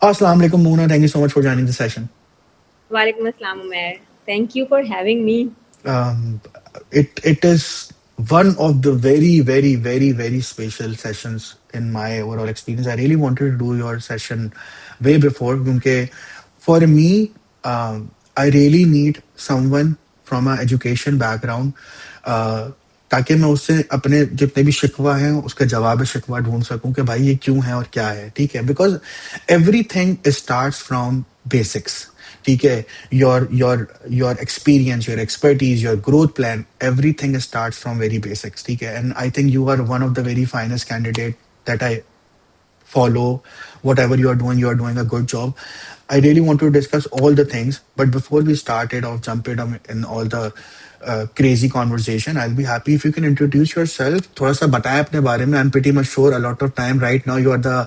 Assalamu alaikum, Mona. Thank you so much for joining the session. Walaikum assalam, Umair. Thank you for having me. Um, it is one of the very special sessions in my overall experience. I really wanted to do your session way before because for me, I really need someone from an education background ताकि मैं उससे अपने जितने भी शिकवा हैं उसका जवाब शिकवा ढूंढ सकूं कि भाई ये क्यों है और क्या है ठीक है because everything starts from basics ठीक है your experience, your expertise, your growth plan, everything starts from very basics ठीक है and I think you are one of the very finest candidate that I follow. Whatever you are doing a good job. I really want to discuss all the things, but before we started off jumping in all the crazy conversation, I'll be happy if you can introduce yourself. थोड़ा सा बताएं अपने बारे में. I'm pretty much sure a lot of time right now you are the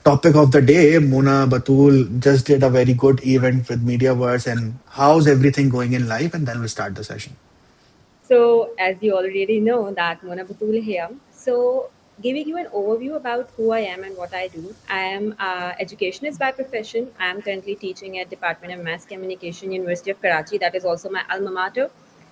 topic of the day. Mona Batul just did a very good event with Mediaverse, and how's everything going in life? And then we'll start the session. So, as you already know, that Mona Batul here. So, giving you an overview about who I am and what I do. I am educationist by profession. I am currently teaching at Department of Mass Communication, University of Karachi. That is also my alma mater.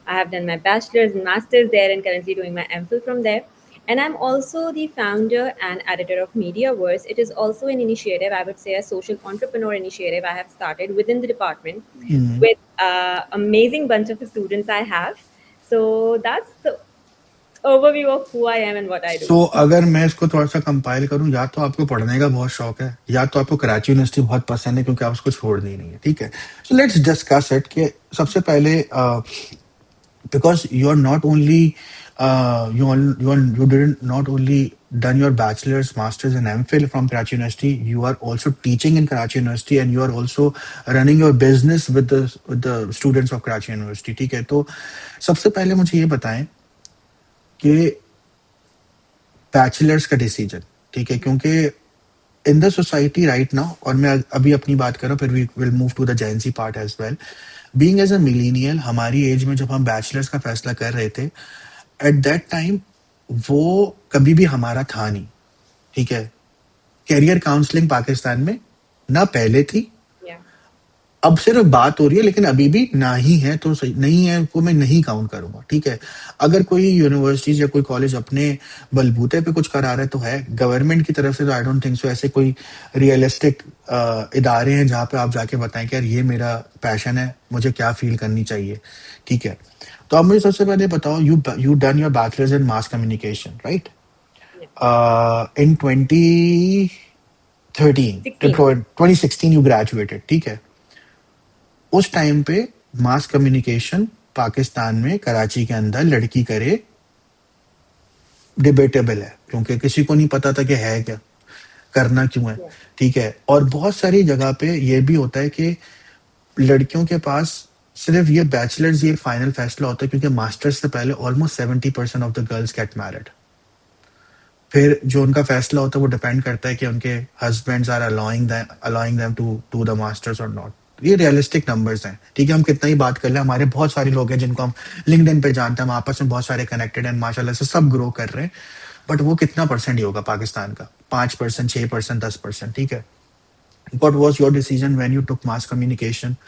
I have done my bachelor's and master's there, and currently doing my MPhil from there. And I'm also the founder and editor of Mediaverse. It is also an initiative, I would say, a social entrepreneur initiative I have started within the department with amazing bunch of students I have. So that's the overview of who I am and what I do. So अगर मैं इसको थोड़ा सा compile करूं या तो आपको पढ़ने का बहुत शौक है या तो आपको कराची यूनिवर्सिटी बहुत पसंद है क्योंकि आप उसको छोड़नी नहीं है ठीक है सो लेट्स डिस्कस इट कि सबसे पहले because you're not only you didn't not only done your bachelor's, master's, and MPhil from Karachi University. You are also teaching in Karachi University, and you are also running your business with the students of Karachi University. ठीक है तो सबसे पहले मुझे ये बताएं कि bachelors का डिसीजन ठीक है क्योंकि in the society right now और मैं अभी अपनी बात कर रहा हूँ फिर we will move to the Gen Z part as well being as a millennial हमारी एज में जब हम बैचलर्स का फैसला कर रहे थे एट दैट टाइम वो कभी भी हमारा था नहीं ठीक है कैरियर काउंसलिंग पाकिस्तान में ना पहले थी Yeah. अब सिर्फ बात हो रही है लेकिन अभी भी ना ही है तो सही नहीं है वो मैं नहीं काउंट करूंगा ठीक है अगर कोई यूनिवर्सिटीज या कोई कॉलेज अपने बलबूते पे कुछ करा रहा है तो है गवर्नमेंट की तरफ से तो आई डोंट थिंक सो ऐसे कोई रियलिस्टिक इदारे हैं जहाँ पे आप जाके बताएं कि यार ये मेरा पैशन है मुझे क्या फील करनी चाहिए ठीक है तो आप मुझे सबसे पहले बताओ you done your bachelors in mass communication right Yeah. In 2013 16. 2016 you graduated ठीक है उस टाइम पे मास कम्युनिकेशन पाकिस्तान में कराची के अंदर लड़की करे डिबेटेबल है क्योंकि किसी को नहीं पता था कि है क्या करना क्यों है Yeah. ठीक है और बहुत सारी जगह पे ये भी होता है कि लड़कियों के पास सिर्फ ये बैचलर्स ये फाइनल फैसला होता है क्योंकि मास्टर्स से पहले almost 70% of the girls get married फिर जो उनका फैसला होता है वो डिपेंड करता है कि उनके husbands are allowing them to do the masters और नॉट ये रियलिस्टिक नंबर्स हैं ठीक है हम कितना ही बात कर लें हमारे बहुत सारे लोग हैं जिनको हम लिंक्डइन पे जानते हैं हम आपस में बहुत सारे कनेक्टेड हैं माशाल्लाह से सब ग्रो कर रहे हैं बट वो कितना परसेंट ही होगा पाकिस्तान का 5% 6% 10% ठीक है what was your decision when you took mass communication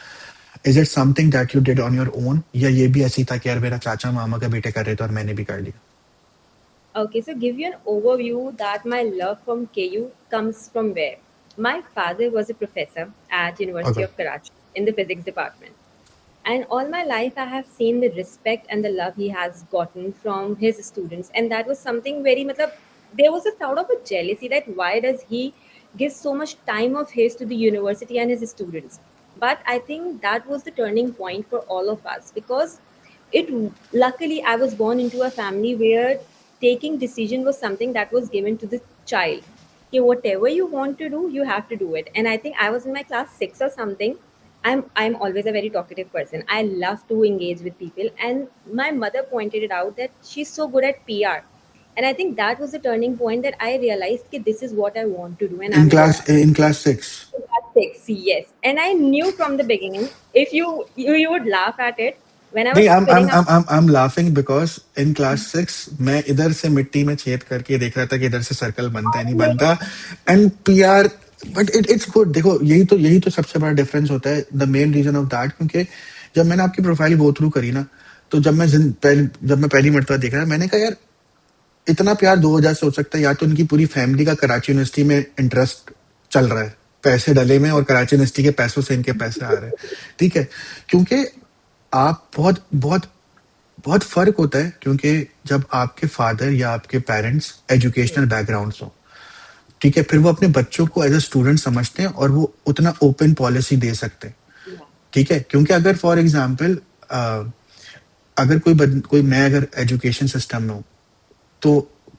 is it something that you did on your own या ये भी ऐसी था कि यार मेरा चाचा मामा का बेटे कर रहे थे और मैंने भी कर लिया Okay, so give you an overview that my love from KU comes from where? My father was a professor at University okay of Karachi in the physics department. And all my life I have seen the respect and the love he has gotten from his students. And that was something very matlab, there was a sort of a jealousy that why does he give so much time of his to the university and his students? But I think that was the turning point for all of us because it luckily I was born into a family where taking decision was something that was given to the child. Okay, whatever you want to do, you have to do it. And I think I was in my class 6 or something. I'm always a very talkative person. I love to engage with people. And my mother pointed it out that she's so good at PR. And I think that was the turning point that I realized that this is what I want to do and I'm good at. in class 6 Class 6, yes. And I knew from the beginning, if you would laugh at it, when I नहीं was filling up. I'm laughing because in class 6 मैं इधर से मिट्टी में छेद करके देख रहा था कि इधर से सर्कल बनता है नहीं बनता and PR but it's good. देखो यही तो सबसे बड़ा डिफरेंस होता है, the main reason of that, क्योंकि जब मैंने आपकी प्रोफाइल गो थ्रू करी ना, तो जब मैं पहली मरतबा देख रहा, मैंने कहा यार इतना प्यार दो वजह से हो सकता है। या तो उनकी पूरी फैमिली का कराची यूनिवर्सिटी में इंटरेस्ट चल रहा है, पैसे डले में, और कराची यूनिवर्सिटी के पैसों से इनके पैसे आ रहे हैं। ठीक है, क्योंकि आप बहुत बहुत बहुत फर्क होता है, क्योंकि जब आपके फादर या आपके पेरेंट्स एजुकेशनल बैकग्राउंड हो, ठीक है, फिर वो अपने बच्चों को एज अ स्टूडेंट समझते हैं और वो उतना ओपन पॉलिसी दे सकते हैं। Yeah. ठीक है, क्योंकि अगर फॉर एग्जाम्पल अगर कोई मैं अगर एजुकेशन सिस्टम में हूँ, तो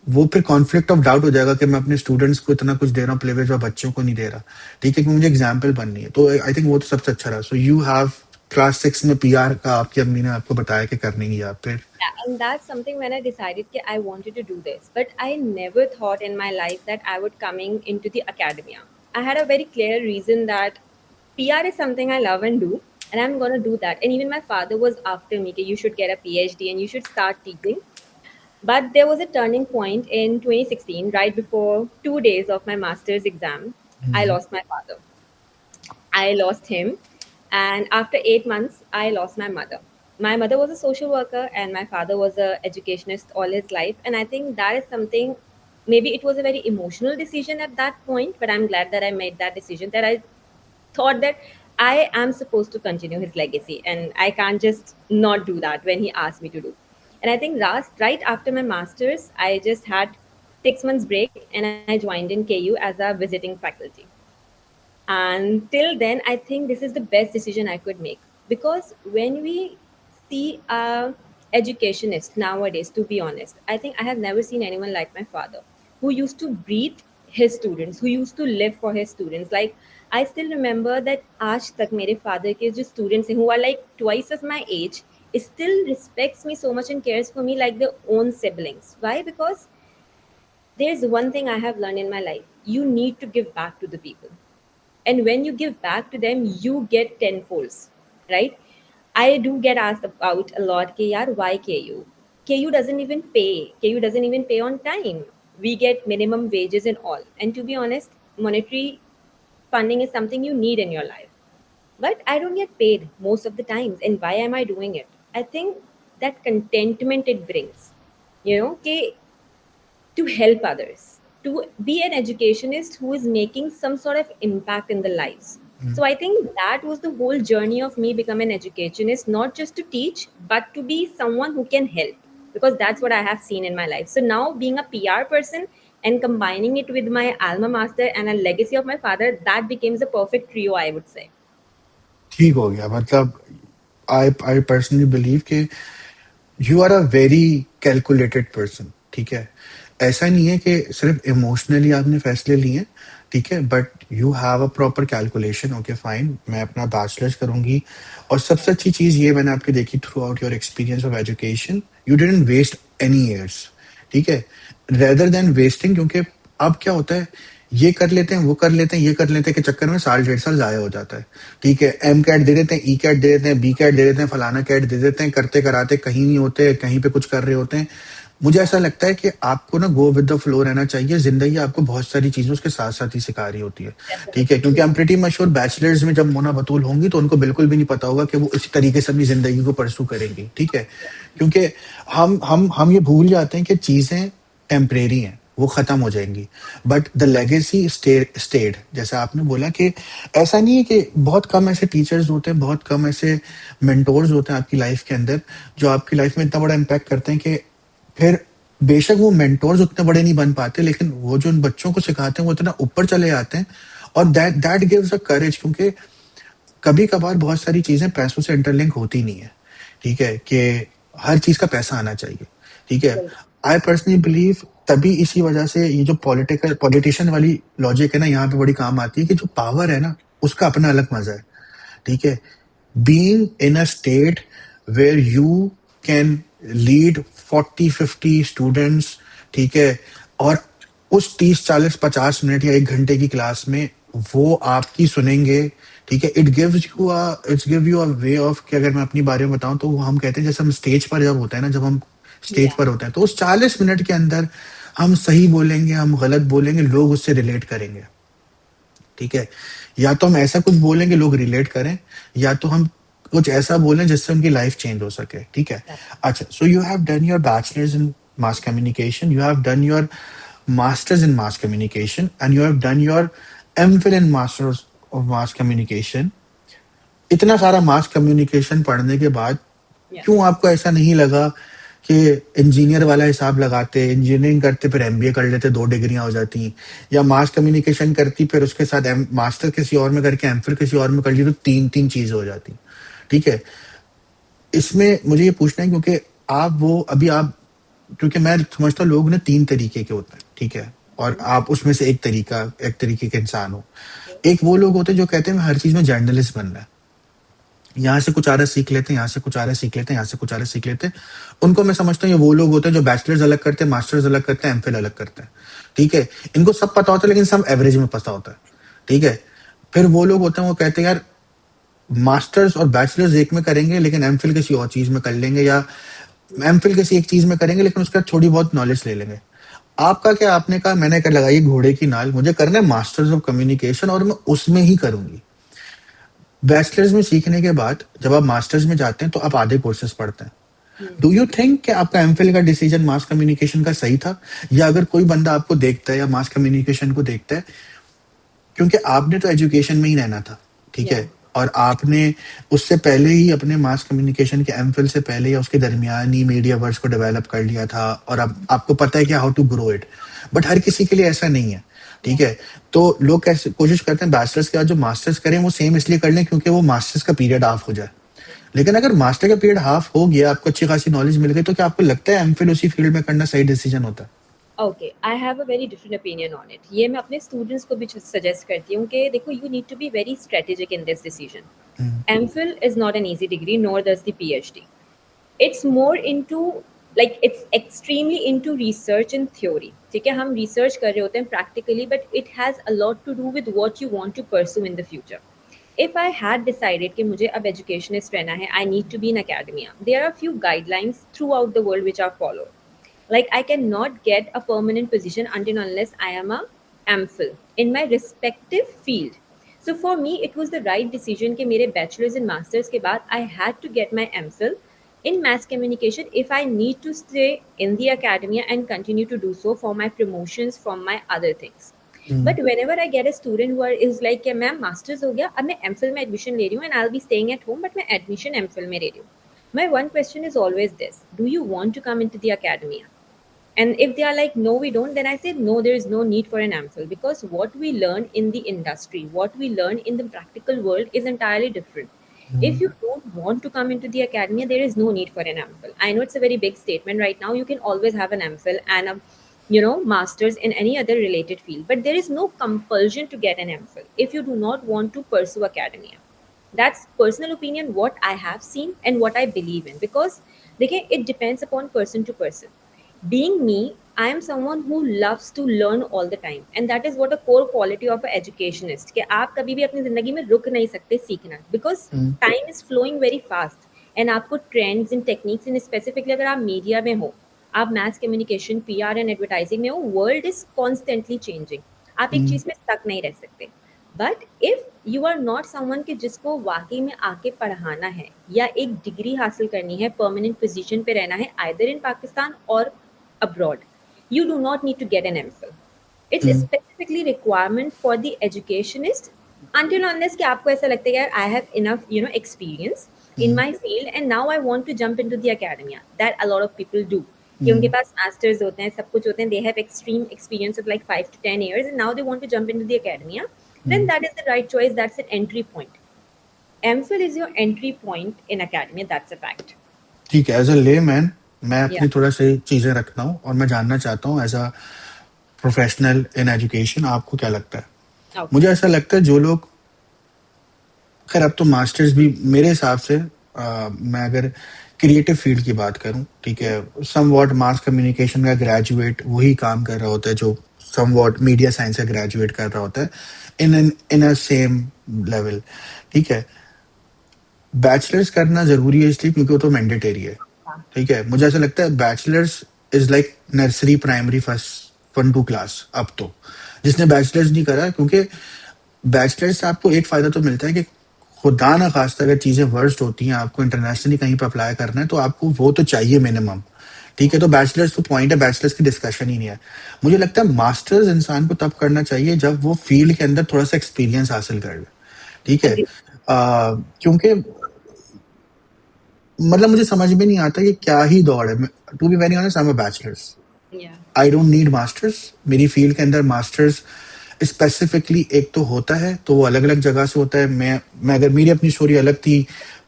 वो फिर कॉन्फ्लिक्ट ऑफ डाउट हो जाएगा कि मैं अपने स्टूडेंट्स को इतना कुछ दे रहा हूँ प्रिविलेज और बच्चों को नहीं दे रहा। ठीक है, क्योंकि मुझे एग्जाम्पल बननी है। तो आई थिंक वो तो सबसे अच्छा रहा। सो यू हैव क्लास 6 में पीआर का आपकी अम्मी ने आपको बताया कि करने की, आप फिर। Yeah, and that's something when I decided that I wanted to do this. But I never thought in my life that I would coming into the academia. I had a very clear reason that PR is something I love and do, and I'm gonna do that. And even my father was after me, that you should get a PhD and you should start teaching. But there was a turning point in 2016, right before 2 days of my master's exam. I lost my father. I lost him. And after 8 months, I lost my mother. My mother was a social worker and my father was a educationist all his life. And I think that is something, maybe it was a very emotional decision at that point, but I'm glad that I made that decision, that I thought that I am supposed to continue his legacy and I can't just not do that when he asked me to do. And I think right after my master's, I just had 6 months break and I joined in KU as a visiting faculty. And till then, I think this is the best decision I could make. Because when we see a educationist nowadays, to be honest, I think I have never seen anyone like my father, who used to breathe his students, who used to live for his students. Like, I still remember that आज तक मेरे father के जो students हैं, who are like twice of my age, still respects me so much and cares for me like their own siblings. Why? Because there's one thing I have learned in my life: you need to give back to the people, and when you give back to them you get tenfolds, right? I do get asked about a lot ke yaar, why KU doesn't even pay, KU doesn't even pay on time, we get minimum wages and all. And to be honest, monetary funding is something you need in your life, but I don't get paid most of the times. And why am I doing it? I think that contentment it brings, ke to help others, to be an educationist who is making some sort of impact in the lives. So I think that was the whole journey of me becoming an educationist, not just to teach, but to be someone who can help, because that's what I have seen in my life. So now being a PR person and combining it with my alma mater and a legacy of my father, that becomes a perfect trio, I would say. ठीक हो गया, मतलब I personally believe कि you are a very calculated person. ठीक है, ऐसा नहीं है कि सिर्फ इमोशनली आपने फैसले लिए हैं। ठीक है, but you have a proper calculation. Okay fine, मैं अपना बैचलर्स करूंगी। और सबसे अच्छी चीज ये मैंने आपकी देखी throughout your experience of education, you didn't waste any years. ठीक है, रेदर देन वेस्टिंग, क्योंकि अब क्या होता है, ये कर लेते हैं, वो कर लेते हैं, ये कर लेते हैं के चक्कर में साल 1.5 साल जाया हो जाता है। ठीक है, एम कैट दे देते हैं, ई कैट दे देते हैं, बी कैट दे देते हैं, फलाना कैट दे देते हैं, करते कराते कहीं नहीं होते, कहीं पे कुछ कर रहे होते हैं। मुझे ऐसा लगता है कि आपको ना गो विद द फ्लो रहना चाहिए। जिंदगी आपको बहुत सारी चीजें उसके साथ साथ ही सिखा रही होती है। ठीक है, Definitely. क्योंकि आई एम प्रीटी मच बैचलर्स में जब मोना बतूल होंगी तो उनको बिल्कुल भी नहीं पता होगा कि वो इसी तरीके से अपनी जिंदगी को परसू करेंगी। ठीक है, क्योंकि हम ये भूल जाते हैं कि चीजें टेम्परेरी हैं, वो खत्म हो जाएंगी, बट द लेगेसी स्टेड। जैसा आपने बोला कि ऐसा नहीं है कि बहुत कम ऐसे टीचर्स होते हैं, बहुत कम ऐसे मेंटोर्स होते हैं आपकी लाइफ के अंदर जो आपकी लाइफ में इतना बड़ा इम्पैक्ट करते हैं कि फिर बेशक वो मेंटोर्स उतने बड़े नहीं बन पाते, लेकिन वो जो उन बच्चों को सिखाते हैं वो इतना ऊपर चले जाते हैं। और दैट दैट गिव्स अ करेज, क्योंकि कभी कभार बहुत सारी चीजें पैसों से इंटरलिंक होती नहीं है। ठीक है, कि हर चीज का पैसा आना चाहिए। ठीक है, आई पर्सनली बिलीव तभी इसी वजह से ये जो पॉलिटिशियन वाली लॉजिक है ना, यहाँ पे बड़ी काम आती है कि जो पावर है ना उसका अपना अलग मजा है। ठीक है, being in a state where you can lead 40-50 students, ठीक है, और उस 30-40-50 मिनट या 1 घंटे की क्लास में वो आपकी सुनेंगे। ठीक है, it's give you a way of कि अगर मैं अपनी बारे में बताऊं तो हम कहते हैं जैसे हम स्टेज पर जब होते हैं ना, जब हम स्टेज Yeah. पर होते हैं तो उस 40 मिनट के अंदर हम सही बोलेंगे, हम गलत बोलेंगे, लोग उससे रिलेट करेंगे। ठीक है, या तो हम ऐसा कुछ बोलेंगे लोग रिलेट करें, या तो हम कुछ ऐसा बोलें जिससे उनकी लाइफ चेंज हो सके, ठीक है। Right. अच्छा, so you have done your bachelors in mass communication, you have done your masters in mass communication, and you have done your MPhil in masters of mass communication. इतना सारा mass communication पढ़ने के बाद Yeah. क्यों आपको ऐसा नहीं लगा कि इंजीनियर वाला हिसाब लगाते, इंजीनियरिंग करते फिर एमबीए कर लेते, 2 डिग्रियां हो जाती, या मास कम्युनिकेशन करती फिर उसके साथ मास्टर किसी और में करके एमफिल किसी और में कर ली, तो तीन तीन चीजें हो जाती, ठीक है। इसमें मुझे ये पूछना है क्योंकि आप वो अभी आप, क्योंकि मैं समझता हूँ लोग ना 3 तरीके के होते हैं, ठीक है, और Mhm. आप उसमें से एक तरीके के इंसान हो। Okay. एक वो लोग होते हैं जो कहते हैं मैं हर चीज में जर्नलिस्ट बनना है, यहाँ से कुछ आ रहा सीख लेते हैं, यहाँ से कुछ आ रहा सीख लेते हैं, यहाँ से कुछ आ रहा सीख लेते हैं। उनको मैं समझता हूँ ये वो लोग होते हैं जो बैचलर्स अलग करते हैं, मास्टर्स अलग करते हैं, एमफिल अलग करते हैं, ठीक है। इनको सब पता होता है लेकिन सब एवरेज में पता होता है, ठीक है। फिर वो लोग होते हैं वो कहते हैं यार मास्टर्स और बैचलर्स एक में करेंगे लेकिन एमफिल किसी और चीज में कर लेंगे, या एमफिल किसी एक चीज में करेंगे लेकिन उसका थोड़ी बहुत नॉलेज ले लेंगे। आपका क्या, आपने कहा मैंने कर लगाई घोड़े की नाल, मुझे करना है मास्टर्स ऑफ कम्युनिकेशन और मैं उसमें ही करूंगी। बैचलर्स में सीखने के बाद जब आप मास्टर्स में जाते हैं तो आप आधे कोर्सेज पढ़ते हैं। Hmm. डू यू थिंक कि आपका एमफिल का डिसीजन मास कम्युनिकेशन का सही था, या अगर कोई बंदा आपको देखता है या मास कम्युनिकेशन को देखता है, क्योंकि आपने तो एजुकेशन में ही रहना था, ठीक Yeah. है, और आपने उससे पहले ही अपने मास कम्युनिकेशन के एमफिल से पहले या उसके दरमियान ही मीडिया वर्स को डेवलप कर लिया था, और अब आपको पता है कि how to grow it. But हर किसी के लिए ऐसा नहीं है, ठीक Yeah. है। तो लोग कैसे कोशिश करते हैं बैचलर्स के बाद जो मास्टर्स करें वो सेम इसलिए कर लें क्योंकि वो मास्टर्स का पीरियड हाफ हो जाए। लेकिन अगर मास्टर का पीरियड हाफ हो गया, आपको अच्छी खासी नॉलेज मिल गई, तो क्या आपको लगता है एमफिल उसी फील्ड में करना सही डिसीजन होता है? Okay, I have a very different opinion on it. ये मैं अपने स्टूडेंट्स को भी सजेस्ट करती हूँ कि देखो, you need to be very strategic in this decision. Hmm, MPhil is not an easy degree, nor does the PhD. It's more into, like, it's extremely into research and theory. ठीक है, हम research कर रहे होते हैं practically, but it has a lot to do with what you want to pursue in the future. If I had decided कि मुझे अब educationist रहना है, I need to be in academia, there are few guidelines throughout the world which are followed. Like, I cannot get a permanent position until unless I am a MPhil in my respective field. So for me, it was the right decision कि मेरे bachelor's and master's के बाद I had to get my MPhil in mass communication if I need to stay in the academia and continue to do so for my promotions from my other things. Hmm, But whenever I get a student who is like कि ma'am masters हो गया, अब मैं MPhil में admission ले रही हूँ and I'll be staying at home, but मैं एडमिशन MPhil में ले रही हूँ. My one question is always this: do you want to come into the academia? And if they are like, no, we don't, then I say, no, there is no need for an MPhil, because what we learn in the industry, what we learn in the practical world is entirely different. If hmm, you don't want to come into the academia, there is no need for an MPhil. I know it's a very big statement right now. You can always have an MPhil and a master's in any other related field, but there is no compulsion to get an MPhil if you do not want to pursue academia. That's personal opinion, what I have seen and what I believe in, because it depends upon person to person. Being me, I am someone who loves to learn all the time, and that is what a core quality of an educationist, कि आप कभी भी अपनी जिंदगी में रुक नहीं सकते सीखना, because hmm, time is flowing very fast. And आपको trends in techniques in specifically, अगर आप मीडिया में हो, आप mess communication, PR and advertising में हो, वर्ल्ड इज कॉन्स्टेंटली चेंजिंग। आप एक हम्म, चीज में स्टक नहीं रह सकते। But if you are not someone कि जिसको वाकई में आके पढ़ाना है या एक डिग्री हासिल करनी है, परमानेंट पोजीशन पे रहना है, आइदर इन पाकिस्तान और abroad, you do not need to get an MPhil. It's hmm, specifically requirement for the educationist until unless कि आपको ऐसा लगता है यार I have enough experience in hmm, my field and now I want to jump into the academia. That a lot of people do. कि उनके हम्म, पास masters होते हैं, सब कुछ होते हैं, they have extreme experience of like 5 to 10 years and now they want to jump into the academia. Then hmm. that is the right choice. That's an entry point. MPhil is your entry point in academia. That's a fact. ठीक है, as a ले man मैं Yeah. अपनी थोड़ा सी चीजें रखता हूँ और मैं जानना चाहता हूँ as a professional in education आपको क्या लगता है। Okay. मुझे ऐसा लगता है जो लोग, खैर अब तो मास्टर्स भी मेरे हिसाब से मैं अगर क्रिएटिव फील्ड की बात करूं, ठीक Hmm. है, सम वॉट मास कम्युनिकेशन का ग्रेजुएट वही काम कर रहा होता है जो सम वॉट मीडिया साइंस का ग्रेजुएट कर रहा होता है इन अ सेम लेवल, ठीक है। बैचलर्स करना जरूरी है इसलिए क्योंकि वो तो मैंडेटरी है, Yeah. ठीक है। मुझे ऐसा लगता है bachelors is like nursery primary first 1 to class. अब तो जिसने बैचलर्स नहीं करा, क्योंकि बैचलर से आपको एक फायदा तो मिलता है कि खुदा ना खास्ता अगर चीजें वर्स्ट होती हैं, आपको इंटरनेशनली कहीं पर अप्लाई करना है, तो आपको वो तो चाहिए मिनिमम। ठीक है, तो बैचलर्स तो पॉइंट है, बैचलर्स की डिस्कशन ही नहीं है। मुझे लगता है मास्टर्स इंसान को तब करना चाहिए जब वो फील्ड के अंदर थोड़ा सा एक्सपीरियंस हासिल कर ले। ठीक है। Agree. क्योंकि मतलब मुझे समझ में नहीं आता कि क्या ही दौड़ है। To be very honest, I am a bachelors, Yeah. I don't need masters. मेरी फील्ड के अंदर मास्टर्स स्पेसिफिकली एक तो होता है, तो वो अलग अलग जगह से होता है। मैं अगर मेरी अपनी स्टोरी अलग थी,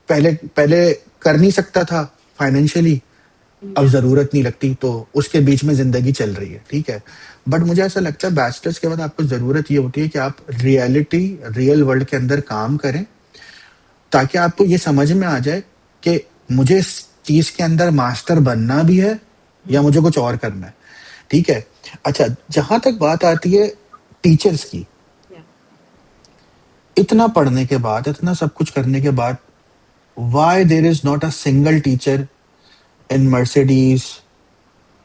पहले पहले कर नहीं सकता था फाइनेंशियली, अब Yeah. जरूरत नहीं लगती, तो उसके बीच में जिंदगी चल रही है। ठीक है। बट मुझे ऐसा लगता है बैचलर्स के बाद आपको जरूरत ये होती है कि आप रियल वर्ल्ड के अंदर काम करें, ताकि आपको ये समझ में आ जाए कि मुझे इस चीज के अंदर मास्टर बनना भी है या मुझे कुछ और करना है। ठीक है। अच्छा, जहां तक बात आती है टीचर्स की, Yeah. इतना पढ़ने के बाद, इतना सब कुछ करने के बाद, why there is not a single teacher in Mercedes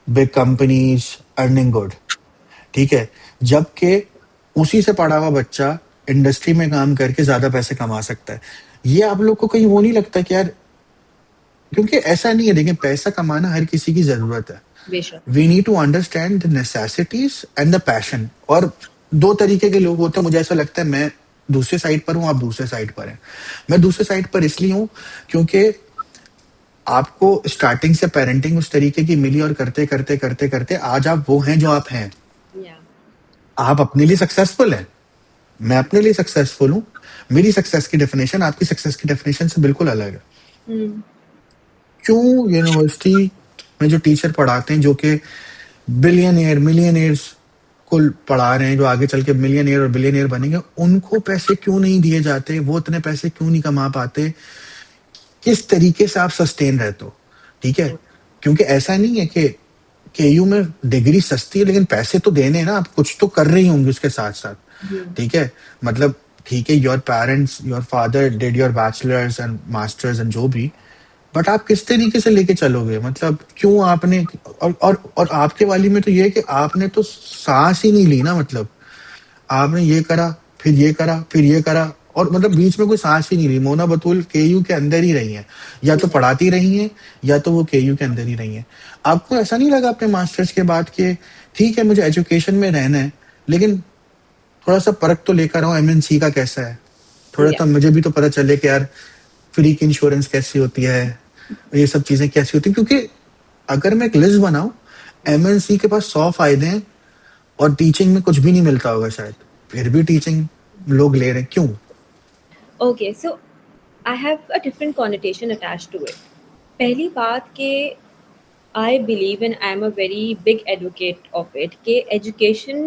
big companies earning good? ठीक है। जबकि उसी से पढ़ा हुआ बच्चा इंडस्ट्री में काम करके ज्यादा पैसे कमा सकता है। ये आप लोग को कहीं वो नहीं लगता कि यार, क्योंकि ऐसा नहीं है, देखिए पैसा कमाना हर किसी की जरूरत है। बेशक. We need to understand the necessities and the passion. और दो तरीके के लोग होते हैं, मुझे ऐसा लगता है। मैं दूसरे साइड पर हूँ, आप दूसरे साइड पर हैं। मैं दूसरे साइड पर इसलिए हूँ क्योंकि आपको स्टार्टिंग से पेरेंटिंग उस तरीके की मिली, और करते करते करते करते आज आप वो हैं जो आप हैं। Yeah. आप अपने लिए सक्सेसफुल हैं, मैं अपने लिए सक्सेसफुल हूँ। मेरी सक्सेस की डेफिनेशन आपकी सक्सेस की डेफिनेशन से बिल्कुल अलग है। Hmm. क्यों यूनिवर्सिटी में जो टीचर पढ़ाते हैं, जो कि मिलियनियर्स को पढ़ा रहे हैं, जो आगे चल के मिलियनियर और बिलियनियर बनेंगे, उनको पैसे क्यों नहीं दिए जाते? वो इतने पैसे क्यों नहीं कमा पाते? किस तरीके से आप सस्टेन रहते हो? ठीक है। क्योंकि ऐसा नहीं है कि केयू में डिग्री सस्ती है, लेकिन पैसे तो देने हैं ना, आप कुछ तो कर रही होंगी उसके साथ साथ। Hmm. ठीक है। मतलब ठीक है, your parents, your father did your bachelors and masters and जो भी, बट आप किस तरीके से लेके चलोगे? मतलब क्यों आपने, और आपके वाली में तो ये है कि आपने तो सांस ही नहीं ली ना। मतलब आपने ये करा, फिर ये करा, फिर ये करा, और मतलब बीच में कोई सांस ही नहीं ली। मोना बतूल केयू के अंदर ही रही हैं, या तो Yeah. पढ़ाती रही हैं, या तो वो केयू के अंदर ही रही हैं। आपको ऐसा नहीं लगा अपने मास्टर्स के बाद कि ठीक है मुझे एजुकेशन में रहना है, लेकिन थोड़ा सा परख तो लेकर आओ एमएनसी का कैसा है, थोड़ा Yeah. सा मुझे भी तो पता चले कि यार फ्री की इंश्योरेंस कैसी होती है, ये सब चीजें कैसी होती हैं? क्योंकि अगर मैं एक लिस्ट बनाऊं, एमएनसी के पास 100 फायदे हैं, और टीचिंग में कुछ भी नहीं मिलता होगा शायद, फिर भी टीचिंग लोग ले रहे हैं, क्यों? Okay, so I have a different connotation attached to it. पहली बात कि I believe and I am a very big advocate of it कि education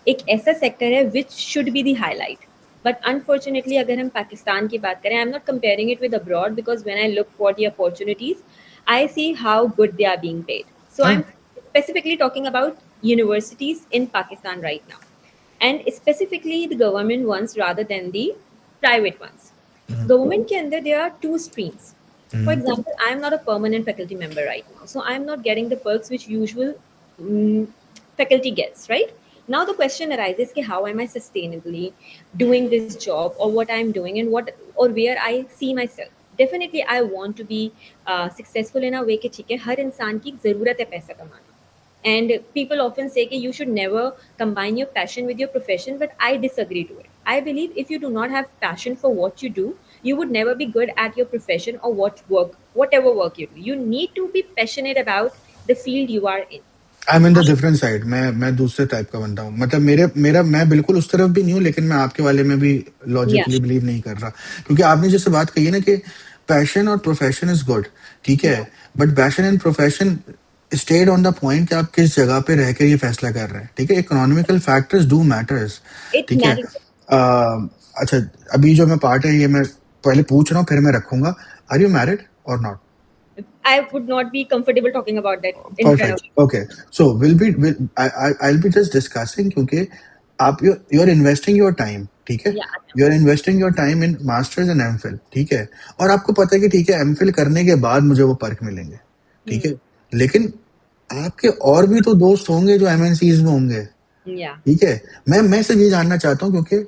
एक ऐसा sector है which should be the highlight. But unfortunately अगर हम पाकिस्तान की बात करें, I'm not comparing it with abroad because when I look for the opportunities, I see how good they are being paid. So हाँ। I'm specifically talking about universities in Pakistan right now, and specifically the government ones rather than the private ones. Government के अंदर there are two streams. For hmm, example, I am not a permanent faculty member right now, so I am not getting the perks which usual mm, faculty gets. Right now, the question arises: कि how am I sustainably doing this job, or what I am doing, and what or where I see myself? Definitely, I want to be successful in a way कि ठीक है, हर इंसान की ज़रूरत है पैसा कमाना. And people often say that you should never combine your passion with your profession, but I disagree to it. I believe if you do not have passion for what you do, you would never be good at your profession or whatever work you do. You need to be passionate about the field you are in. I am in the different side. मैं दूसरे type का बंदा हूँ। मतलब मेरा मैं बिल्कुल उस तरफ भी नहीं हूँ, लेकिन मैं आपके वाले में भी Yeah. लॉजिकली बिलीव नहीं कर रहा। क्योंकि आपने जैसे बात कही है ना कि पैशन और प्रोफेशन इज गुड, ठीक है, Yeah. But passion and profession stayed on the point कि आप किस जगह पे रह कर ये फैसला कर रहे हैं। ठीक है, economical factors do matters. It ठीक है। matters. अच्छा, अभी जो मैं पार्ट है ये मैं पहले पूछ रहा हूँ, फिर मैं रखूंगा। आर यू मैरिड और not? I would not be comfortable talking about that in front of Perfect. Okay. So I'll be just discussing, क्योंकि आप you're investing your time, ठीक है? you. Yeah. You're investing your time in masters and MPhil, ठीक है? और आपको पता है कि ठीक है एमफिल करने के बाद मुझे वो पर्क मिलेंगे, ठीक है? लेकिन आपके और भी तो दोस्त होंगे जो एमएनसीज में होंगे, Yeah. ठीक है? मैं सिर्फ ये जानना चाहता हूँ, क्योंकि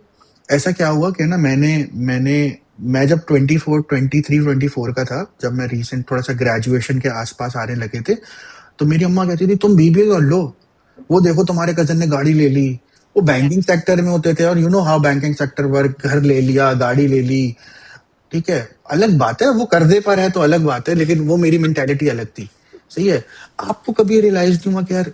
ऐसा क्या हुआ कि ना मैंने मैं जब 24 23 24 का था, जब मैं रिसेंट थोड़ा सा ग्रेजुएशन के आसपास आने लगे थे, तो मेरी अम्मा कहती थी तुम बीबीए कर लो, वो देखो तुम्हारे कजन ने गाड़ी ले ली। वो या बैंकिंग सेक्टर में होते थे और you know how banking sector work, घर ले लिया, गाड़ी ले ली। ठीक है, अलग बात है, वो कर्जे पर है तो अलग बात है, लेकिन वो मेरी मेंटेलिटी अलग थी। सही है। आपको कभी रियलाइज नहीं हुआ कि यार,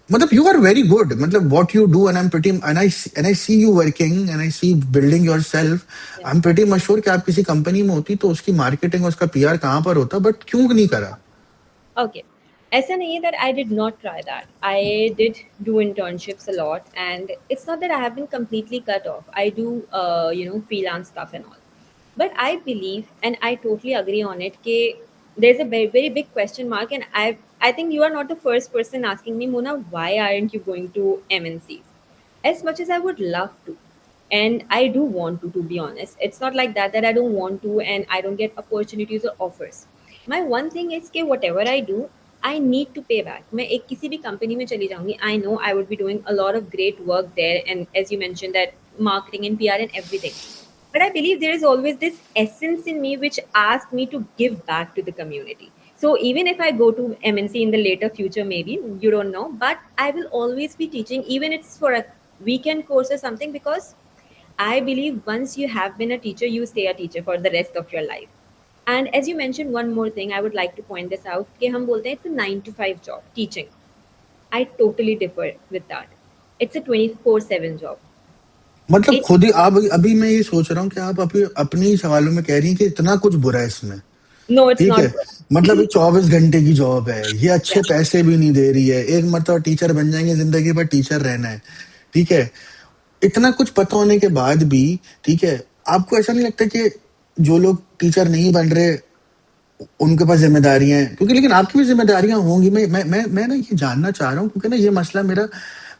मतलब यू आर वेरी गुड, मतलब what you do, and I am pretty, and I see you working and I see building yourself. या I am pretty much sure कि आप किसी कंपनी में होती तो उसकी मार्केटिंग, उसका पीआर कहाँ पर होता, बट क्यों नहीं करा? Okay. ऐसा नहीं है that I did not try that. I did do internships a lot, and it's not that I have been completely cut off. I do, freelance stuff and all. But I believe, and I totally agree on it, that there's a very, very big question mark, and I think you are not the first person asking me, Mona, why aren't you going to MNCs? As much as I would love to, and I do want to be honest, it's not like that I don't want to and I don't get opportunities or offers. My one thing is कि whatever I do, I need to pay back. मैं एक किसी भी company में चली जाऊंगी, I know I would be doing a lot of great work there, and as you mentioned that marketing and PR and everything, but I believe there is always this essence in me which asks me to give back to the community. So even if I go to MNC in the later future, maybe you don't know, but I will always be teaching, even it's for a weekend course or something, because I believe once you have been a teacher, you stay a teacher for the rest of your life. And as you mentioned, one more thing, I would like to point this out कि हम बोलते हैं it's a 9 to 5 job, teaching. I totally differ with that. It's a 24/7 job. मतलब It's खुद ही आप, अभी मैं ये सोच रहा हूँ कि आप अभी अपने ही सवालों में कह रही हैं कि इतना कुछ बुरा है इसमें। no, it's ठीक not है, मतलब ये good. 24 घंटे की जॉब है, ये Yeah. अच्छे पैसे भी नहीं दे रही है, एक मतलब टीचर बन जाएंगे, जिंदगी भर टीचर रहना है। ठीक है, इतना कुछ पता होने के बाद भी, ठीक है, आपको ऐसा नहीं लगता कि जो लोग टीचर नहीं बन रहे उनके पास जिम्मेदारियां हैं? क्योंकि लेकिन आपकी भी जिम्मेदारियां होंगी। मैं ना ये जानना चाह रहा हूँ, क्योंकि ना ये मसला मेरा,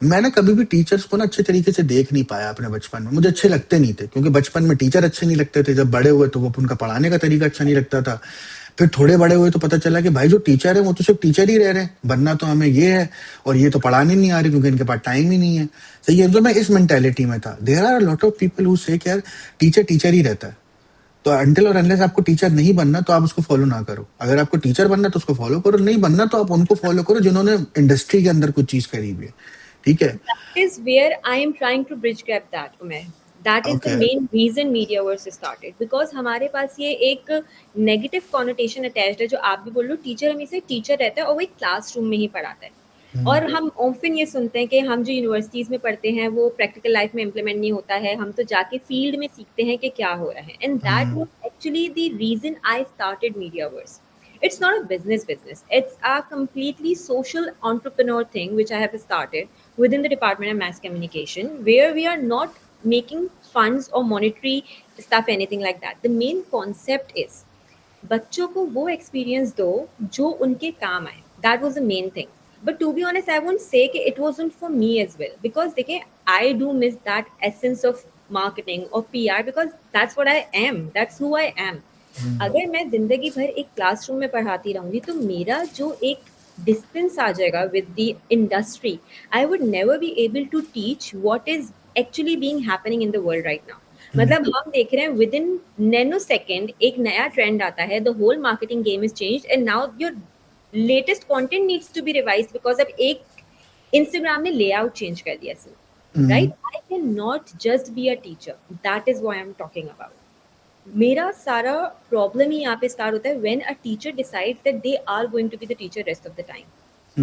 मैं ना कभी भी टीचर्स को ना अच्छे तरीके से देख नहीं पाया अपने बचपन में, मुझे अच्छे लगते नहीं थे, क्योंकि बचपन में टीचर अच्छे नहीं लगते थे। जब बड़े हुए तो वो उनका पढ़ाने का तरीका अच्छा नहीं लगता था। फिर थोड़े बड़े हुए तो पता चला कि भाई जो टीचर है वो तो सिर्फ टीचर ही रह रहे हैं, बनना तो हमें ये है, और ये तो पढ़ाने नहीं आ रही क्योंकि इनके पास टाइम ही नहीं है। सही है, तो मैं इस मेंटेलिटी में था। There are lot of people who say यार टीचर टीचर ही रहता है। तो अनटिल और अनलेस आपको टीचर नहीं बनना तो आप उसको फॉलो ना करो। अगर आपको टीचर बनना तो उसको फॉलो करो, नहीं बनना तो आप उनको फॉलो करो जिन्होंने इंडस्ट्री के अंदर कुछ चीज करी हुई है। ठीक है। That is where I am trying to bridge gap that, Umer. That is the okay. main reason Mediaverse started. Because हमारे पास ये एक नेगेटिव कॉनोटेशन अटैच्ड है, जो आप भी बोल रहे हो, टीचर हमेशा टीचर रहता है और वो एक क्लासरूम में ही पढ़ाता है। और हम ऑफन ये सुनते हैं कि हम जो यूनिवर्सिटीज़ में पढ़ते हैं वो प्रैक्टिकल लाइफ में इम्प्लीमेंट नहीं होता है, हम तो जाके फील्ड में सीखते हैं कि क्या हो रहा है, and that was actually the reason I started Mediaverse. It's not a business, it's a completely social entrepreneur thing which I have started within the department of mass communication, where we are not making funds or monetary stuff, anything like that. The main concept is बच्चों को वो experience दो जो उनके काम आए. That was the main thing. But to be honest I won't say कि it wasn't for me as well, because देखिए I do miss that essence of marketing और PR, because that's what I am, that's who I am. अगर मैं जिंदगी भर एक classroom में पढ़ाती रहूंगी तो मेरा जो एक डिस्टेंस आ जाएगा with the industry, I would never be able to teach what is actually being happening in the world right now. मतलब हम देख रहे हैं विद इन नैनो सेकेंड एक नया ट्रेंड आता है, the whole marketing game is changed and now your latest content needs to be revised, because अब एक इंस्टाग्राम ने लेआउट चेंज कर दिया सिर्फ. Right, I can not just be a teacher, that is why I am talking about. मेरा सारा problem ही यहाँ पे स्टार्ट होता है when a teacher decides that they are going to be the teacher rest of the time.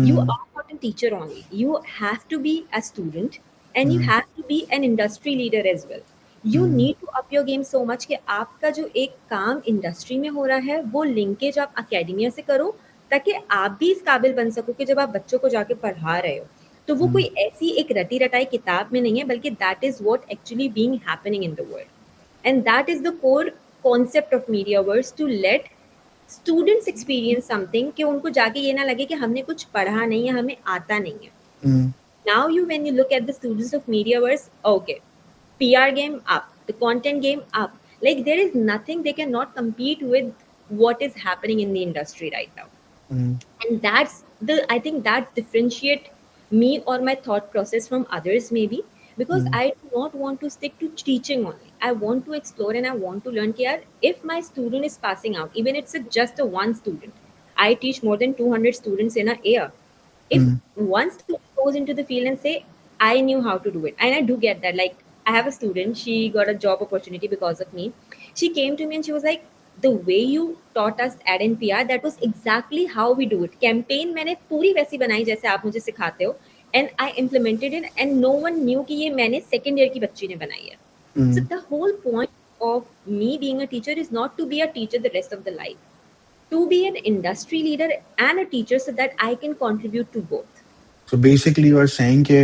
You are not a teacher only. You have to be a student and you have to be an industry leader as well. You need to up your game so much कि आपका जो एक काम industry में हो रहा है वो लिंकेज आप अकेडमिया से करो, ताकि आप भी इस काबिल बन सको कि जब आप बच्चों को जाके पढ़ा रहे हो तो वो कोई ऐसी एक रटी रटाई किताब में नहीं है, बल्कि that is what actually being happening in the world. And that is the core concept of Mediaverse, to let students experience something कि उनको जाके ये ना लगे कि हमने कुछ पढ़ा नहीं है, हमें आता नहीं है. Now you, when you look at the students of Mediaverse, okay, PR game up, the content game up, like there is nothing they cannot compete with what is happening in the industry right now. And that's the, I think that differentiate me or my thought process from others maybe, because I do not want to stick to teaching only. I want to explore and I want to learn. कि यार, if my student is passing out, even it's just a one student, I teach more than 200 students in a year. If Mm, one student goes into the field and say, I knew how to do it, and I do get that. Like, I have a student, she got a job opportunity because of me. She came to me and she was like, the way you taught us ad and PR, that was exactly how we do it. Campaign मैंने पूरी वैसी बनाई जैसे आप मुझे सिखाते हो, and I implemented it, and no one knew कि ये मैंने second year की बच्ची ने बनाई है. So mm. the whole point of me being a teacher is not to be a teacher the rest of the life, to be an industry leader and a teacher so that I can contribute to both. So basically you are saying कि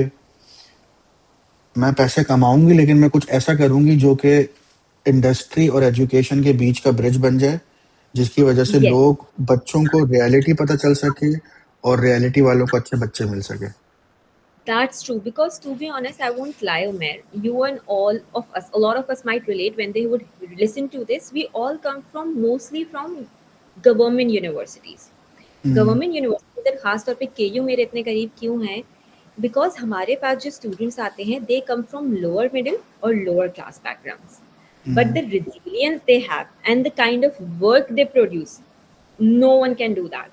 मैं पैसे कमाऊंगी लेकिन मैं कुछ ऐसा करूंगी जो कि इंडस्ट्री और एजुकेशन के बीच का ब्रिज बन जाए, जिसकी वजह से Yes, लोग बच्चों को रियलिटी पता चल सके और रियलिटी वालों को अच्छे बच्चे मिल सके. that's true. Because to be honest, I won't lie, Omer. You and all of us, a lot of us might relate when they would listen to this. We all come from mostly from government universities. Hmm, government universities और खास तौर पे केयू मेरे इतने करीब क्यों हैं? Because हमारे पास जो स्टूडेंट्स आते हैं दे कम फ्रॉम लोअर मिडिल और lower class backgrounds, but hmm, the resilience they have and the kind of work they produce, no one can do that.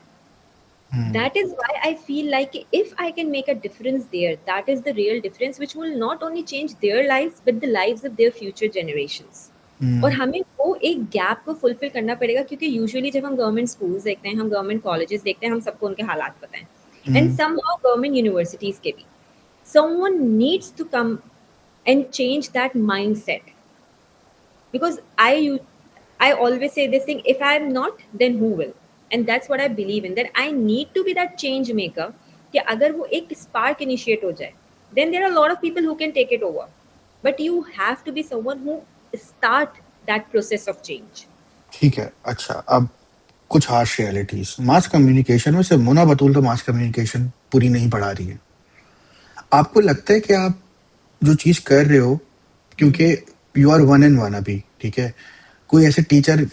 Hmm, That is why I feel like if I can make a difference there, that is the real difference which will not only change their lives but the lives of their future generations. और हम्म, हमें वो एक gap को fulfil करना पड़ेगा, क्योंकि usually जब हम गवर्नमेंट स्कूल्स देखते हैं, हम गवर्नमेंट कॉलेजेस देखते हैं, हम सबको उनके हालात पता हैं, and hmm. Somehow government universities के भी someone needs to come and change that mindset. Because I always say this thing: if I'm not, then who will? And that's what I believe in, that I need to be that change maker. कि अगर वो एक spark initiate हो जाए, then there are a lot of people who can take it over, but you have to be someone who start that process of change. ठीक है. अच्छा, अब कुछ हार्श रियलिटीज. मास कम्युनिकेशन में से मोना बतूल तो मास कम्युनिकेशन पूरी नहीं पढ़ा रही है. आपको लगता है कि आप जो चीज कर रहे हो, क्योंकि you are one and one अभी, ठीक है, कोई ऐसे टीचर,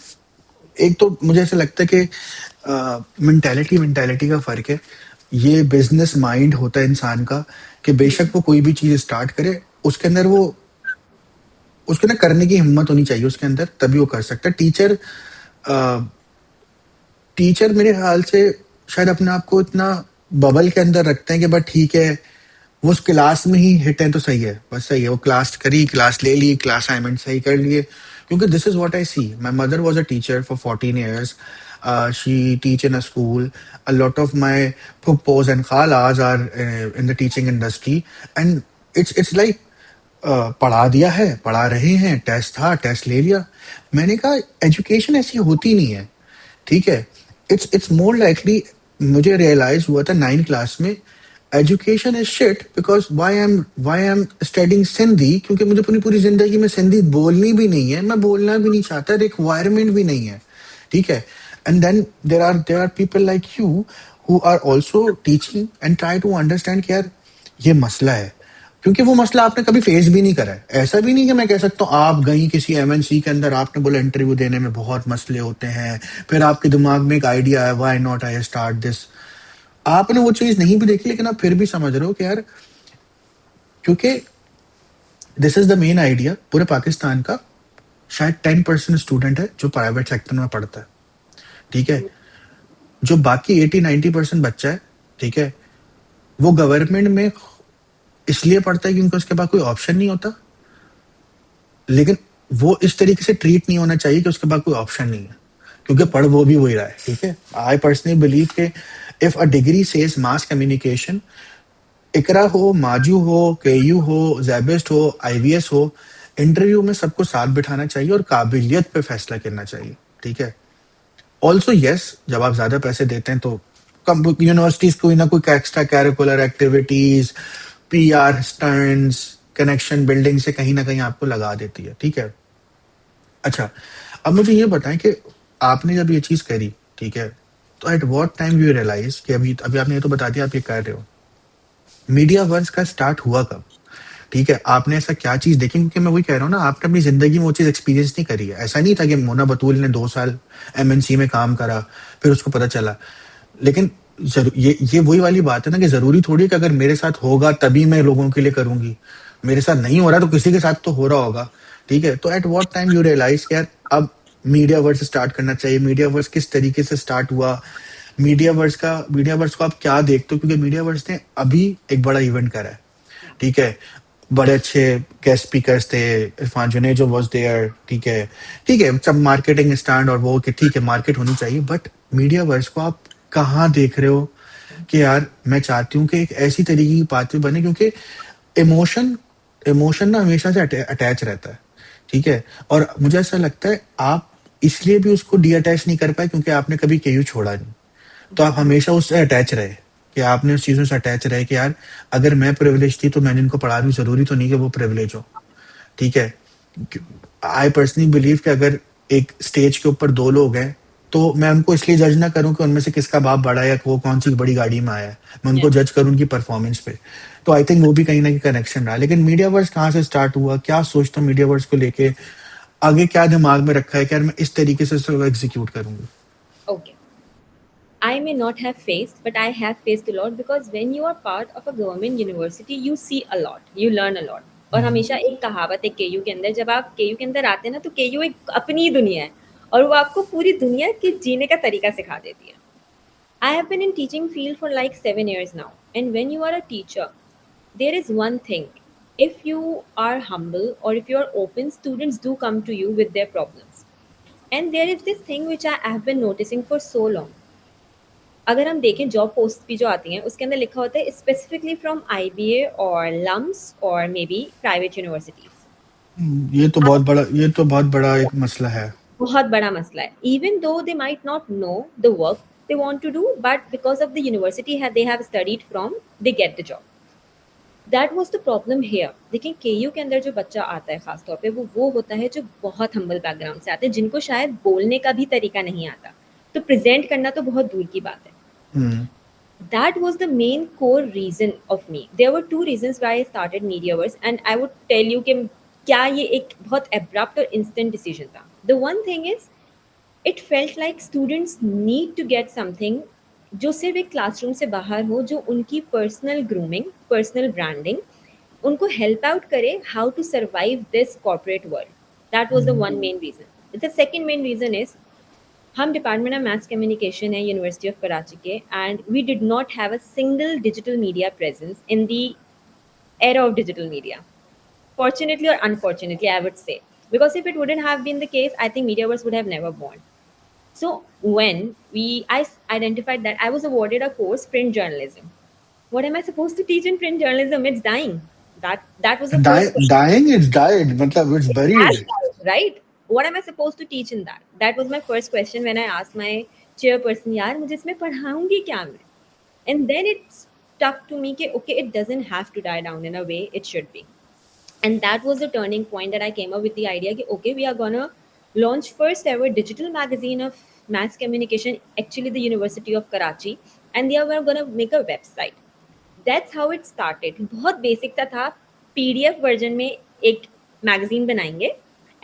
एक तो मुझे ऐसा लगता है कि मेंटेलिटी मेंटेलिटी का फर्क है. ये बिजनेस माइंड होता है इंसान का कि बेशक वो कोई भी चीज स्टार्ट करे, उसके अंदर वो, उसके ना करने की हिम्मत होनी चाहिए उसके अंदर, तभी वो कर सकता है. टीचर, टीचर मेरे ख्याल से शायद अपने आप को इतना बबल के अंदर रखते हैं कि बस ठीक है, वो उस क्लास में ही हिट है तो सही है, बस सही है, वो क्लास करी, क्लास ले ली, क्लास असाइनमेंट सही कर लिए. क्योंकि this is what I see. My mother was a teacher for 14 years. She teach in a school. A lot of my pupos and khalas are in the teaching industry, and it's like पढ़ा दिया है, पढ़ा रहे हैं, test था, test ले लिया. मैंने कहा एजुकेशन ऐसी होती नहीं है, ठीक है. इट्स मोर लाइकली, मुझे रियलाइज हुआ था 9 क्लास में, education is shit because why am studying Sindhi, क्योंकि मुझे पूरी पूरी जिंदगी में सिंधी बोलनी भी नहीं है, मैं बोलना भी नहीं चाहता, रिक्वायरमेंट भी नहीं है, ठीक है. And then there are people like you who are also teaching and try to understand कि यार ये मसला है, क्योंकि वो मसला आपने कभी फेस भी नहीं करा है. ऐसा भी नहीं कि मैं कह सकता हूँ आप गई किसी एमएनसी के अंदर, आपने बोला इंटरव्यू देने में बहुत मसले होते हैं, फिर आपके दिमाग में एक आइडिया आया, why not I start this. आपने वो चीज नहीं भी देखी, लेकिन आप फिर भी समझ रहे हो कि यार, क्योंकि this is the main idea पूरे पाकिस्तान का. शायद 10% स्टूडेंट है जो प्राइवेट सेक्टर में पढ़ता है, ठीक है. जो बाकी 80-90% बच्चा है, ठीक है, वो गवर्नमेंट में इसलिए पढ़ता है क्योंकि उसके पास कोई ऑप्शन नहीं होता. लेकिन वो इस तरीके से ट्रीट नहीं होना चाहिए कि उसके पास कोई ऑप्शन नहीं है, क्योंकि पढ़ वो भी वही रहा है, ठीक है. आई पर्सनली बिलीव के if a degree says mass communication, Iqra हो, माजू हो, केयू हो, जैबिस्ट हो, आईवीएस हो, इंटरव्यू में सबको साथ बिठाना चाहिए और काबिलियत पे फैसला करना चाहिए, ठीक है. ऑल्सो यस, जब आप ज्यादा पैसे देते हैं तो यूनिवर्सिटीज कोई ना कोई extra curricular activities, PR stunts, connection building से कहीं ना कहीं आपको लगा देती है, ठीक है. अच्छा, अब मुझे ये बताएं कि आपने जब ये चीज करी, ठीक है, तो at what time you realise कि अभी अभी आपने ये तो बता दिया आप ये कर रहे हो, मीडिया वर्स का स्टार्ट हुआ कब, ठीक है, आपने ऐसा क्या चीज देखी, क्योंकि मैं वही कह रहा हूँ ना, आपने अपनी जिंदगी में वो चीज एक्सपीरियंस नहीं करी है. ऐसा नहीं था कि मोना बतूल ने 2 साल एमएनसी में काम करा फिर उसको पता चला. लेकिन ये वही वाली बात है ना कि जरूरी थोड़ी कि अगर मेरे साथ होगा तभी मैं लोगों के लिए करूंगी. मेरे साथ नहीं हो रहा तो किसी के साथ तो हो रहा होगा, ठीक है। तो at what time you realise कि यार अब मीडिया वर्स स्टार्ट करना चाहिए, मीडिया वर्स किस तरीके से स्टार्ट हुआ, मीडिया वर्स को आप क्या देखते हो, क्योंकि मीडिया वर्स ने अभी एक बड़ा इवेंट करा है, ठीक है। बड़े अच्छे गेस्ट स्पीकर्स थे, इरफान जुनेजो वाज देयर, ठीक है, सब मार्केटिंग स्टैंड और वो कि ठीक है मार्केट होनी चाहिए, बट मीडिया वर्स को आप कहाँ देख रहे हो कि यार मैं चाहती हूँ कि एक ऐसी तरीके की बातें बने, क्योंकि इमोशन इमोशन ना हमेशा से अटैच रहता है, ठीक है। और मुझे ऐसा लगता है आप इसलिए भी उसको डी अटैच नहीं कर पाए क्योंकि आपने कभी केयू छोड़ा नहीं, तो आप हमेशा उससे अटैच रहे, कि आपने उस चीजों से अटैच रहे कि यार अगर मैं प्रिविलेज थी तो मैंने इनको पढ़ा रही हूँ, जरूरी तो नहीं कि वो प्रिविलेज हो, ठीक है। आई पर्सनली बिलीव कि अगर एक स्टेज के ऊपर दो लोग हैं तो मैं उनको इसलिए जज ना करूं कि उनमें से किसका बाप बड़ा है या वो कौन सी बड़ी गाड़ी में आया है, मैं Yeah. उनको जज करूं उनकी परफॉर्मेंस पे। तो आई थिंक वो भी कहीं ना कहीं कनेक्शन रहा। लेकिन मीडिया वर्स कहाँ से स्टार्ट हुआ, क्या सोचता हूँ मीडिया वर्स को लेके, आगे क्या दिमाग में रखा है कि यार मैं इस तरीके से इसको एग्जीक्यूट करूंगी। Okay. I may not have faced, but I have faced a lot because when you are part of a government university, you see a lot, you learn a lot. और हमेशा एक कहावत है केयू के अंदर, जब आप केयू के अंदर आते हैं ना तो केयू एक अपनी ही दुनिया है और वो आपको पूरी दुनिया के जीने का तरीका सिखा देती है. I have been in teaching field for like 7 years now, and when you are a teacher, there is one thing. If you are humble or if you are open, students do come to you with their problems. And there is this thing which I have been noticing for so long. अगर हम देखें job post भी जो आती हैं उसके अंदर लिखा होता है स्पेसिफिकली फ्रॉम आईबीए और लम्स और मे बी प्राइवेट यूनिवर्सिटीज. ये तो बहुत बड़ा एक मसला है। बहुत बड़ा मसला है. Even though they might not know the work they want to do, but because of the university they have studied from, they get the job. That was the problem here. देखिए केयू के अंदर जो बच्चा आता है खास तौर पे वो होता है जो बहुत हम्बल बैकग्राउंड से आते हैं, जिनको शायद बोलने का भी तरीका नहीं आता, तो प्रेजेंट करना तो बहुत दूर की बात है. हम्म। That was the main core reason of me. There were two reasons why I started Mediaverse, and I would tell you कि क्या ये एक बहुत abrupt और instant decision था. The one thing is, it felt like students need to get something जो सिर्फ एक क्लासरूम से बाहर हो, जो उनकी पर्सनल ग्रूमिंग, पर्सनल ब्रांडिंग, उनको हेल्प आउट करे how to survive this corporate world. That was the one main reason. The second main reason is, हम डिपार्टमेंट ऑफ मैथ्स कम्युनिकेशन है यूनिवर्सिटी ऑफ कराची के, and we did not have a single digital media presence in the era of digital media. Fortunately or unfortunately, I would say. Because if it wouldn't have been the case, I think Mediaverse would have never born. So when I identified that I was awarded a course, print journalism. What am I supposed to teach in print journalism? It's dying. That was the first question. Dying it's died, मतलब it's Has buried. died, right? What am I supposed to teach in that? That was my first question when I asked my chairperson, यार मुझे इसमें पढ़ाऊंगी क्या मैं? And then it stuck to me कि okay, it doesn't have to die down in a way it should be. And that was the turning point that I came up with the idea कि okay, we are gonna launch first ever digital magazine of mass communication, actually the University of Karachi, and they are gonna make a website. That's how it started. बहुत basic सा था. PDF version में एक magazine बनाएंगे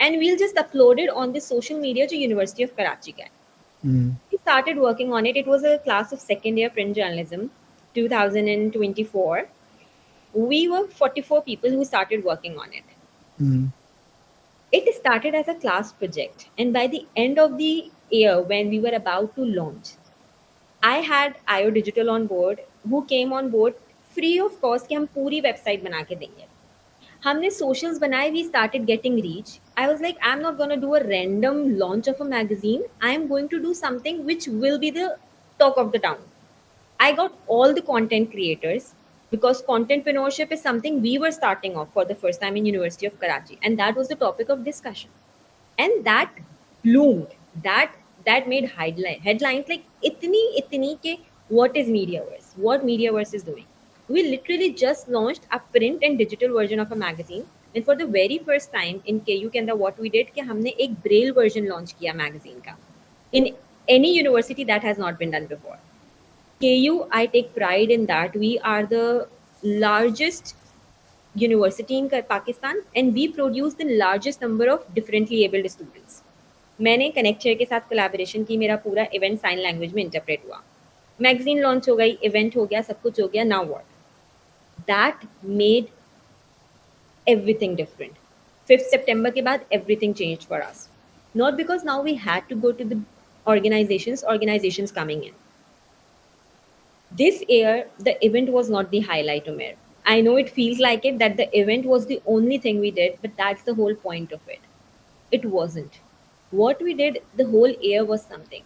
and we'll just upload it on the social media जो university of Karachi का है. We started working on it. It was a class of second year print journalism, 2024. We were 44 people who started working on it. It started as a class project, and by the end of the year, when we were about to launch, I had IO Digital on board, who came on board free of cost कि हम पूरी website बना के देंगे. हमने socials बनाए, we started getting reach. I was like, I'm not gonna do a random launch of a magazine. I am going to do something which will be the talk of the town. I got all the content creators because contentpreneurship is something we were starting off for the first time in University of Karachi, and that was the topic of discussion. And that bloomed. That made headlines like itni ke what is Mediaverse? What Mediaverse is doing? We literally just launched a print and digital version of a magazine, and for the very first time in KU के अंदर what we did कि हमने एक braille version launch किया magazine का. In any university that has not been done before. KU, I take pride in that. We are the largest university in Pakistan, and we produce the largest number of differently abled students. मैंने कनेक्चर के साथ collaboration की, मेरा पूरा event sign language में interpret हुआ, magazine launch हो गई, इवेंट हो गया, सब कुछ हो गया. Now what? That made everything different. 5th September के बाद everything changed for us. Not because now we had to go to the organizations coming in. This year, the event was not the highlight, Umair. I know it feels like it that the event was the only thing we did, but that's the whole point of it. It wasn't. What we did the whole year was something.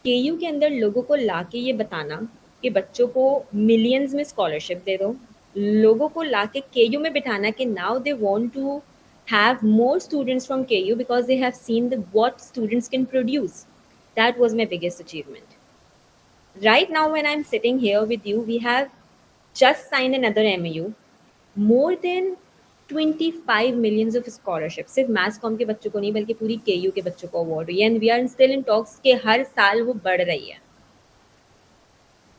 केयू के अंदर लोगों को लाके ये बताना कि बच्चों को मिलियंस में स्कॉलरशिप दे दो, लोगों को लाके केयू में बिठाना कि now they want to have more students from KU because they have seen what students can produce. That was my biggest achievement. Right now, when I'm sitting here with you, we have just signed another MOU. More than 25 millions of scholarships. सिर्फ maths com के बच्चों को नहीं बल्कि पूरी केयू के बच्चों को अवार्ड हुई है and we are still in talks के हर साल वो बढ़ रही है.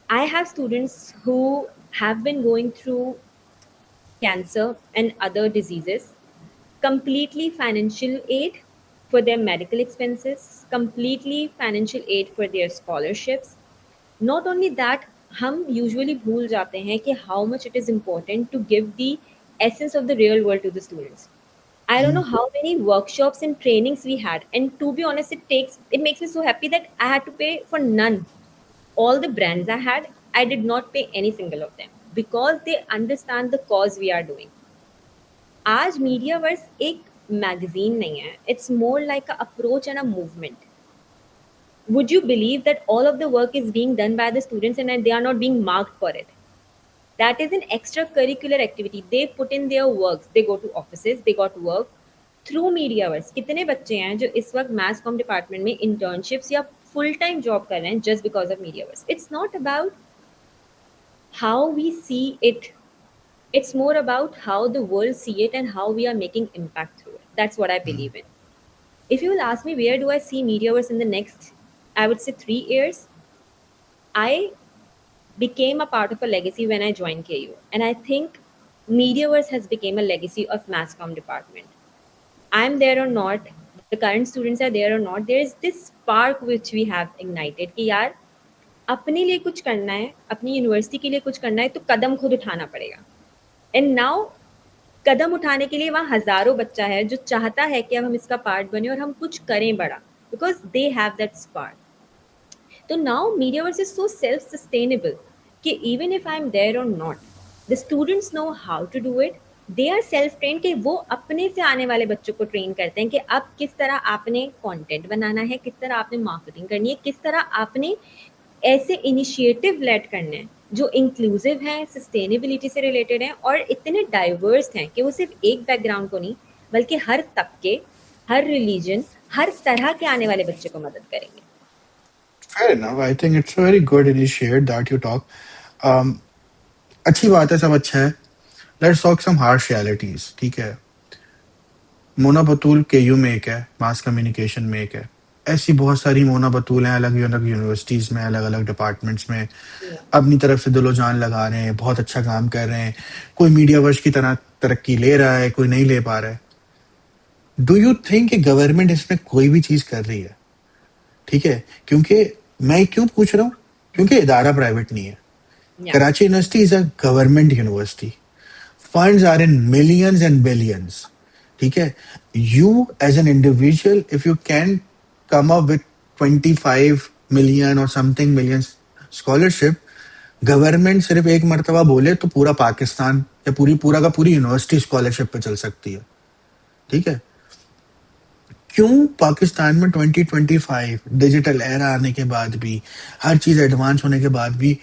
I have students who have been going through cancer and other diseases, completely financial aid for their medical expenses, completely financial aid for their scholarships. Not only that, हम usually भूल जाते हैं कि how much it is important to give the essence of the real world to the students. I don't know how many workshops and trainings we had, and to be honest, it makes me so happy that I had to pay for none. All the brands I had, I did not pay any single of them because they understand the cause we are doing. आज मीडियावर्स एक magazine नहीं है, it's more like a approach and a movement. Would you believe that all of the work is being done by the students and they are not being marked for it? That is an extracurricular activity. They put in their works. They go to offices. They got work through Mediaverse. कितने बच्चे हैं जो इस वक्त mass com department में internships या full time job कर रहे हैं just because of Mediaverse? It's not about how we see it. It's more about how the world see it and how we are making impact through it. That's what I believe in. If you will ask me where do I see Mediaverse in the next, I would say 3 years, I became a part of a legacy when I joined KU. And I think Mediaverse has become a legacy of mass comm department. I'm there or not, the current students are there or not, there is this spark which we have ignited कि यार अपने लिए कुछ करना है, अपनी university के लिए कुछ करना है तो कदम खुद उठाना पड़ेगा. एंड नाउ कदम उठाने के लिए वहाँ हजारों बच्चा है जो चाहता है कि अब हम इसका पार्ट बने और हम कुछ करें बड़ा, because they have that spark. तो now Mediaverse is so self sustainable कि even if I am there और not, the students know how to do it. They are self train कि वो अपने से आने वाले बच्चों को ट्रेन करते हैं कि अब किस तरह आपने कंटेंट बनाना है, किस तरह आपने मार्केटिंग करनी है, किस तरह आपने ऐसे इनिशिएटिव लेड करने हैं जो इंक्लूसिव हैं, सस्टेनेबिलिटी से रिलेटेड हैं और इतने डाइवर्स हैं कि वो सिर्फ एक बैकग्राउंड को नहीं बल्कि हर तबके, हर रिलीजन, हर तरह के आने वाले बच्चे को मदद करेंगे. Fair enough. I think it's a very good initiative that you talk. Um, अच्छी बात है, सब अच्छा है. Let's talk some harsh realities. ठीक है. मोना बतूल केयू में एक है, मास कम्युनिकेशन में एक है. ऐसी बहुत सारी मोना बतूल हैं अलग अलग यूनिवर्सिटीज में, अलग अलग डिपार्टमेंट्स में. Yeah. अपनी तरफ से दिलो जान लगा रहे हैं, बहुत अच्छा काम कर रहे हैं. कोई मीडिया वर्ष की तरह तरक्की ले रहा है, कोई नहीं ले पा रहा है. डू यू थिंक कि गवर्नमेंट इसमें कोई भी चीज कर रही है? ठीक है, क्योंकि मैं क्यों पूछ रहा हूँ, क्योंकि इदारा प्राइवेट नहीं है. Yeah. Karachi University is a government university. Funds are in millions and billions. ठीक है, you as an individual, if you can come up with 25 million or something millions scholarship, government सिर्फ एक मर्तबा बोले तो पूरा पाकिस्तान या पूरा का पूरी यूनिवर्सिटी स्कॉलरशिप पे चल सकती है. ठीक है, क्यों पाकिस्तान में 2025 डिजिटल एरा आने के बाद भी, हर चीज एडवांस होने के बाद भी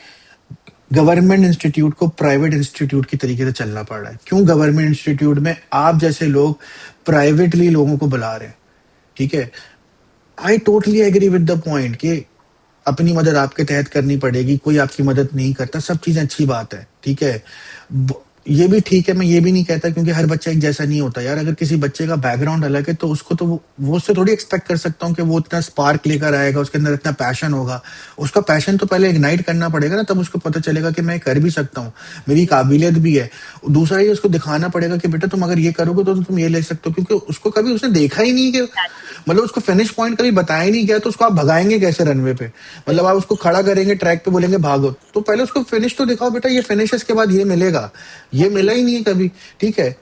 गवर्नमेंट इंस्टीट्यूट को प्राइवेट इंस्टीट्यूट की तरीके से चलना पड़ रहा है? क्यों गवर्नमेंट इंस्टीट्यूट में आप जैसे लोग प्राइवेटली लोगों को बुला रहे हैं? ठीक है, I totally agree with the point कि अपनी मदद आपके तहत करनी पड़ेगी, कोई आपकी मदद नहीं करता, सब चीजें अच्छी बात है. ठीक है, ये भी ठीक है, मैं ये भी नहीं कहता क्योंकि हर बच्चा एक जैसा नहीं होता यार. अगर किसी बच्चे का बैकग्राउंड अलग है तो उसको तो वो उससे थोड़ी एक्सपेक्ट कर सकता हूँ कि वो इतना स्पार्क लेकर आएगा, उसके अंदर इतना पैशन होगा. उसका पैशन तो पहले इग्नाइट करना पड़ेगा ना, तब उसको पता चलेगा कि मैं कर भी सकता हूँ, मेरी काबिलियत भी है. दूसरा ये उसको दिखाना पड़ेगा कि बेटा तुम अगर ये करोगे तो तुम ये ले सकते हो, क्योंकि उसको कभी उसने देखा ही नहीं कि मतलब उसको फिनिश पॉइंट कभी बताया ही नहीं गया, तो उसको आप भगाएंगे कैसे रनवे पे? मतलब आप उसको खड़ा करेंगे ट्रैक पे, बोलेंगे भागो, तो पहले उसको फिनिश तो दिखाओ, बेटा ये फिनिश है, इसके बाद ये मिलेगा. ये मिला ही नहीं है कभी. ठीक है,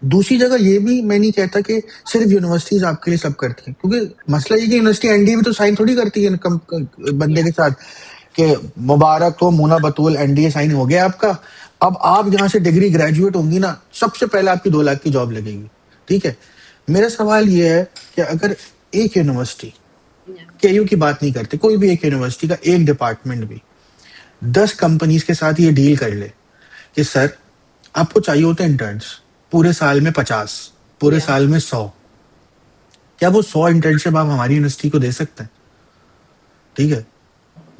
दूसरी जगह ये भी मैं नहीं कहता कि सिर्फ यूनिवर्सिटीज आपके लिए सब करती हैं, क्योंकि मसला ये कि यूनिवर्सिटी एनडीए भी तो साइन थोड़ी करती है बंदे Yeah. के साथ कि मुबारक हो मोना बतूल, एनडीए साइन हो गया आपका। अब आप जहां से डिग्री ग्रेजुएट होंगी ना, सबसे पहले आपकी 2 लाख की जॉब लगेगी। ठीक है, मेरा सवाल ये है कि अगर एक यूनिवर्सिटी, Yeah. केयू की बात नहीं करते, कोई भी एक यूनिवर्सिटी का एक डिपार्टमेंट भी 10 कंपनीज के साथ ये डील कर ले कि सर आपको चाहिए होते इंटर्न्स पूरे साल में 50, पूरे Yeah. साल में 100, क्या वो 100 इंटर्नशिप आप हमारी यूनिवर्सिटी को दे सकते हैं? ठीक है,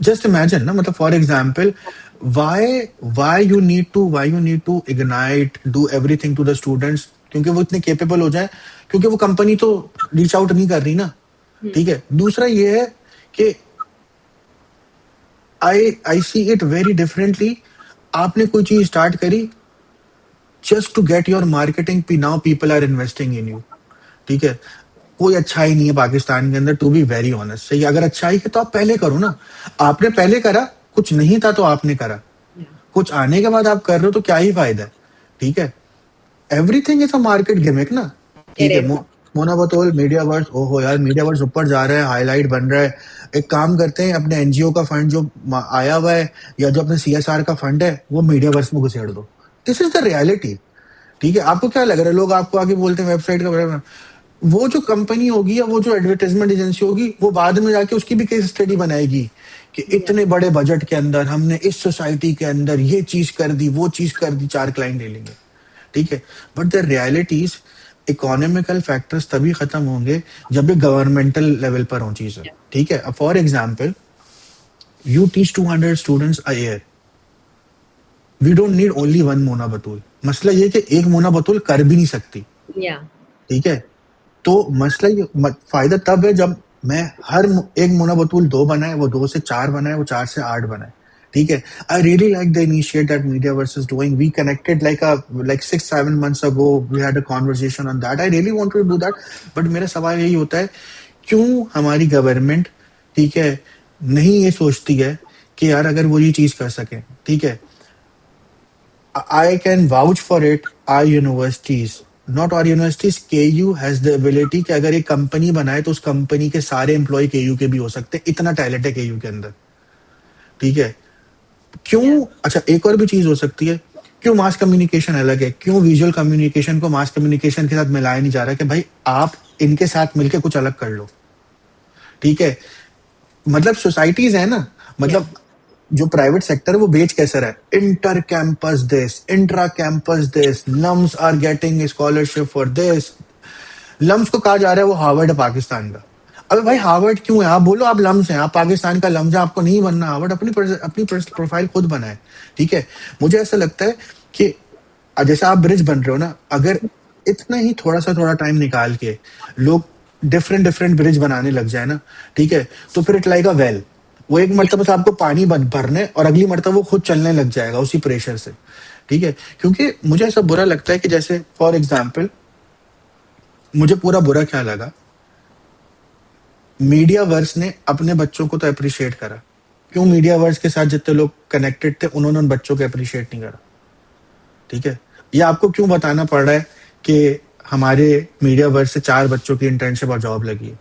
जस्ट इमेजिन ना, मतलब for example why why you need to ignite do everything to the students, क्योंकि वो इतने केपेबल हो जाए, क्योंकि वो कंपनी तो रीच आउट नहीं कर रही ना। ठीक है, दूसरा ये है कि I see it very differently. आपने कोई चीज स्टार्ट करी just to get your marketing, now people are investing in you. ठीक है, कोई अच्छाई नहीं है पाकिस्तान के अंदर, टू बी वेरी ऑनेस्ट। सही, अगर अच्छाई है तो आप पहले करो ना। आपने पहले करा, कुछ नहीं था तो आपने करा, Yeah. कुछ आने के बाद आप कर रहे हो तो क्या ही फायदा है। ठीक है, everything is a market gimmick ना। It ठीक है, is. मोना बतौल मीडिया वर्स, ओहो यार मीडिया वर्स ऊपर जा रहा है, हाईलाइट बन रहा है। एक काम करते हैं, अपने एनजीओ का फंड जो आया हुआ है या जो अपने सीएसआर का फंड है वो मीडिया वर्स में घुसेड़ दो। This is the reality. ठीक है, आपको क्या लग रहा है, लोग आपको आके बोलते हैं वेबसाइट का बारे में, वो जो कंपनी होगी या वो जो एडवर्टाइजमेंट एजेंसी होगी वो बाद में जाके उसकी भी केस स्टडी बनाएगी कि Yeah. इतने बड़े बजट के अंदर हमने इस सोसाइटी के अंदर ये चीज कर दी, वो चीज कर दी, 4 क्लाइंट ले लेंगे। ठीक है, but the realities, economical factors तभी खत्म होंगे जब ये गवर्नमेंटल लेवल पर हो चीजें। Yeah. ठीक है, for example you teach 200 students a year, we don't need only one Mona Batool. मसला ये कि एक मोना बतूल कर भी नहीं सकती। Yeah. ठीक है, तो मसला ये फायदा तब है जब मैं एक मोना बतूल 2 बनाए, वो 2 से 4 बनाए, वो 4 से 8 बनाए। ठीक है, I really like the initiate that media versus doing, we connected like 6-7 months ago, we had a conversation on that, I really wanted to do that. But मेरा सवाल यही होता है, क्यों हमारी गवर्नमेंट, ठीक है, नहीं ये सोचती है कि यार अगर वो ये चीज कर सके। ठीक है, I can vouch for it. Our universities, not our universities, KU has the ability कि अगर एक कंपनी बनाए तो उस कंपनी के सारे एम्प्लॉय KU के भी हो सकते हैं, इतना टैलेंट है KU के अंदर। ठीक है, Yeah. क्यों, अच्छा एक और भी चीज हो सकती है, क्यों मास कम्युनिकेशन अलग है, क्यों विजुअल कम्युनिकेशन को मास कम्युनिकेशन के साथ मिलाया नहीं जा रहा कि भाई आप इनके साथ मिलकर कुछ अलग कर लो। ठीक है, मतलब सोसाइटीज है ना, Yeah. मतलब जो प्राइवेट सेक्टर है वो बेच कैसे रहा है, inter campus this, intra campus this, LUMS are getting scholarship for this. LUMS को कहा जा रहा है वो हार्वर्ड है पाकिस्तान का। अबे भाई Yeah. हार्वर्ड क्यों है, आप बोलो आप लम्स हैं, आप पाकिस्तान का लम्स है, आपको नहीं बनना हार्वर्ड, अपनी प्रोफाइल खुद बनाए। ठीक है, मुझे ऐसा लगता है कि जैसे आप ब्रिज बन रहे हो ना, अगर इतना ही थोड़ा टाइम निकाल के लोग डिफरेंट डिफरेंट ब्रिज बनाने लग जाए ना, ठीक है, तो फिर इट लाइक अ वेल, वो एक Yeah. मरतबा से आपको पानी भरने और अगली मरतबा वो खुद चलने लग जाएगा उसी प्रेशर से। ठीक है, क्योंकि मुझे ऐसा बुरा लगता है कि जैसे फॉर एग्जाम्पल मुझे पूरा बुरा क्या लगा, मीडिया वर्स ने अपने बच्चों को तो अप्रिशिएट करा, क्यों मीडिया वर्स के साथ जितने लोग कनेक्टेड थे उन्होंने उन बच्चों को अप्रिशिएट नहीं करा। ठीक है, ये आपको क्यों बताना पड़ रहा है कि हमारे मीडिया वर्स से 4 बच्चों की इंटर्नशिप और जॉब लगी है,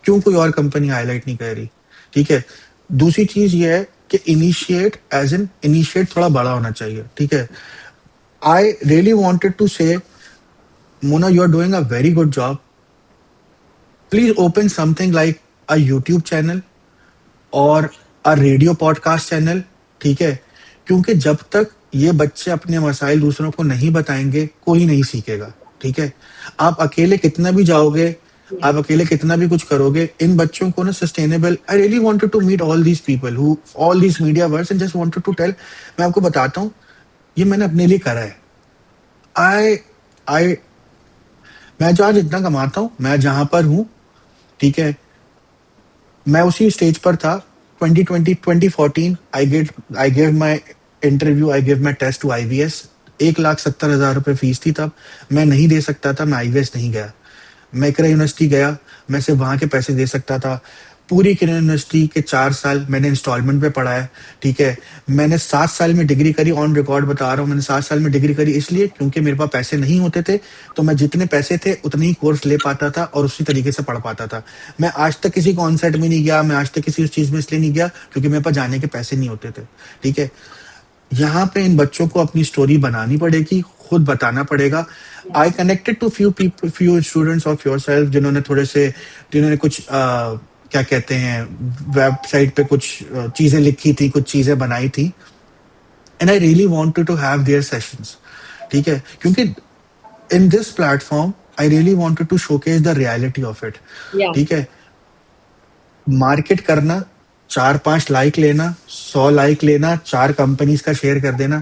क्यों कोई और कंपनी हाईलाइट नहीं कर रही। ठीक है, दूसरी चीज ये है कि इनिशिएट एज एन इनिशिएट थोड़ा बड़ा होना चाहिए। ठीक है, I really wanted to say Mona you are doing a very good job, please open something like a YouTube channel और अ रेडियो पॉडकास्ट चैनल। ठीक है, क्योंकि जब तक ये बच्चे अपने मसाइल दूसरों को नहीं बताएंगे कोई नहीं सीखेगा। ठीक है, आप अकेले कितना भी जाओगे, Yeah. आप अकेले कितना भी कुछ करोगे, इन बच्चों को ना sustainable, I really wanted to meet all these people who all these media words and just wanted to tell, मैं आपको बताता हूँ ये मैंने अपने लिए करा है। आई आई मैं जो आज इतना कमाता हूँ, मैं जहां पर हूँ, ठीक है, मैं उसी स्टेज पर था 2020 2014। I give my interview, I give my test to IVS. 1,70,000 रुपये फीस थी तब, मैं नहीं दे सकता था, मैं आईवीएस नहीं गया। मैं इकरा यूनिवर्सिटी गया, मैं सिर्फ वहां के पैसे दे सकता था। पूरी किरण यूनिवर्सिटी के 4 साल मैंने इंस्टॉलमेंट पे पढ़ा है। ठीक है, मैंने 7 साल में डिग्री करी, ऑन रिकॉर्ड बता रहा हूँ, मैंने 7 साल में डिग्री करी इसलिए क्योंकि मेरे पास पैसे नहीं होते थे। तो मैं जितने पैसे थे उतने ही कोर्स ले पाता था और उसी तरीके से पढ़ पाता था। मैं आज तक किसी कॉन्सर्ट में नहीं गया, मैं आज तक किसी उस चीज में इसलिए नहीं गया क्योंकि मेरे पास जाने के पैसे नहीं होते थे। ठीक है, यहाँ पे इन बच्चों को अपनी स्टोरी बनानी पड़ेगी, खुद बताना पड़ेगा। Yeah. I connected to few people, few students of yourself, जिन्होंने थोड़े से, जिन्होंने कुछ क्या कहते हैं, वेबसाइट पे कुछ चीजें लिखी थी, कुछ चीजें बनाई थी, and I really wanted to have their sessions. ठीक है, क्योंकि in this platform I really wanted to showcase the reality of it. Yeah. ठीक है, मार्केट करना, 4-5 लाइक लेना, 100 लाइक लेना, 4 कंपनीज का शेयर कर देना।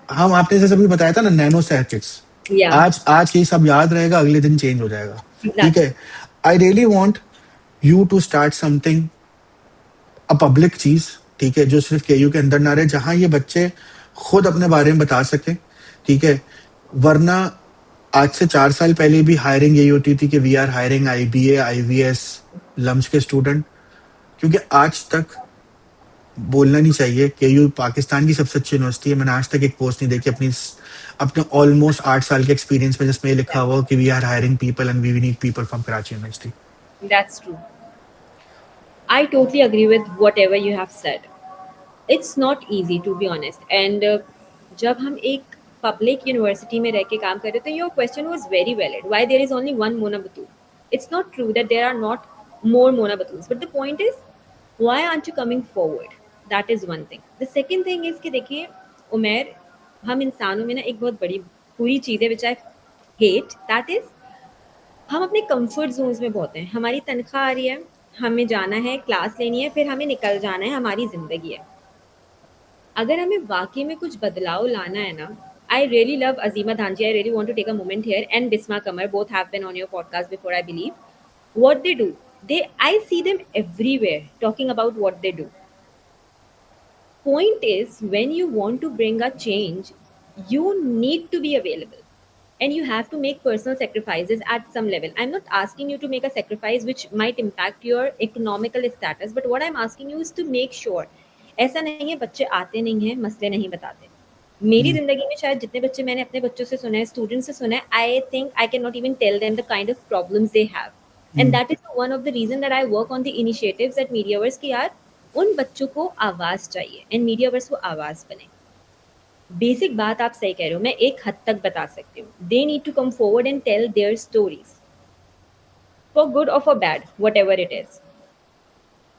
हम आपने जैसे अभी बताया था ना, नैनो सर्किट्स, Yeah. आज आज ये सब याद रहेगा, अगले दिन चेंज हो जाएगा। ठीक Exactly. है, I really want you to start something, a public चीज। ठीक है, जो सिर्फ केयू के अंदर ना रहे, जहां ये बच्चे खुद अपने बारे में बता सके। ठीक है, वरना आज से 4 साल पहले भी हायरिंग यही होती थी कि we are hiring IBA IVS LUMS के स्टूडेंट। क्योंकि आज तक बोलना नहीं चाहिए, केयू पाकिस्तान की सबसे अच्छी यूनिवर्सिटी है। मैंने आज तक एक पोस्ट नहीं देखी अपनी, अपने ऑलमोस्ट 8 साल के एक्सपीरियंस में जिसमें ये लिखा हुआ हो कि we are hiring people and we need people from Karachi university. That's true. I totally agree with whatever you have said. It's not easy to be honest. And जब हम एक पब्लिक यूनिवर्सिटी में रह के काम कर रहे तो your question was very valid, why there is only one Mona Batool. It's not true that there are not more Mona Batools, but the point is why aren't you coming forward. That is one thing. The second thing is कि देखिए उमेर, हम इंसानों में ना एक बहुत बड़ी बुरी चीज़ है विच आई हेट, दैट इज हम अपने कंफर्ट जोन्स में बहुत हैं। हमारी तनख्वाह आ रही है, हमें जाना है, क्लास लेनी है, फिर हमें निकल जाना है, हमारी ज़िंदगी है। अगर हमें वाक़ई में कुछ बदलाव लाना है ना, I really love Azima Dhanji, I really want to take a moment here, and Bisma Qamar, both have been on your podcast before I believe. What they do, they I see them everywhere talking about what they do. Point is, when you want to bring a change, you need to be available, and you have to make personal sacrifices at some level. I'm not asking you to make a sacrifice which might impact your economical status, but what I'm asking you is to make sure, ऐसा नहीं है बच्चे आते नहीं हैं, मसले नहीं बताते। मेरी ज़िंदगी में शायद जितने बच्चे मैंने अपने बच्चों से सुना है, स्टूडेंट्स से सुना है, I think I can not even tell them the kind of problems they have, and that is one of the reason that I work on the initiatives at Mediaverse कि यार उन बच्चों को आवाज़ चाहिए एंड मीडियावर्स वो आवाज़ बने। बेसिक बात आप सही कह रहे हो, मैं एक हद तक बता सकती हूँ। They need to come forward and tell their stories, for good और for bad, whatever it is.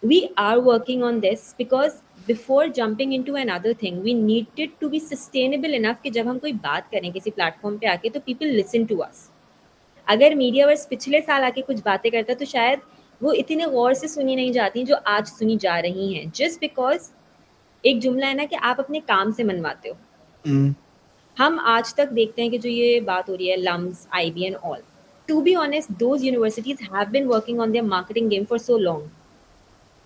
We are working on this because before jumping into another thing, we needed to be sustainable enough कि जब हम कोई बात करें किसी platform पे आके तो people listen to us। अगर मीडियावर्स पिछले साल आके कुछ बातें करता तो शायद वो इतने गौर से सुनी नहीं जाती जो आज सुनी जा रही हैं, जस्ट बिकॉज एक जुमला है ना कि आप अपने काम से मनवाते हो। हम आज तक देखते हैं कि जो ये बात हो रही है LUMS, IB and all, to be honest those universities have been working on their marketing game for so long,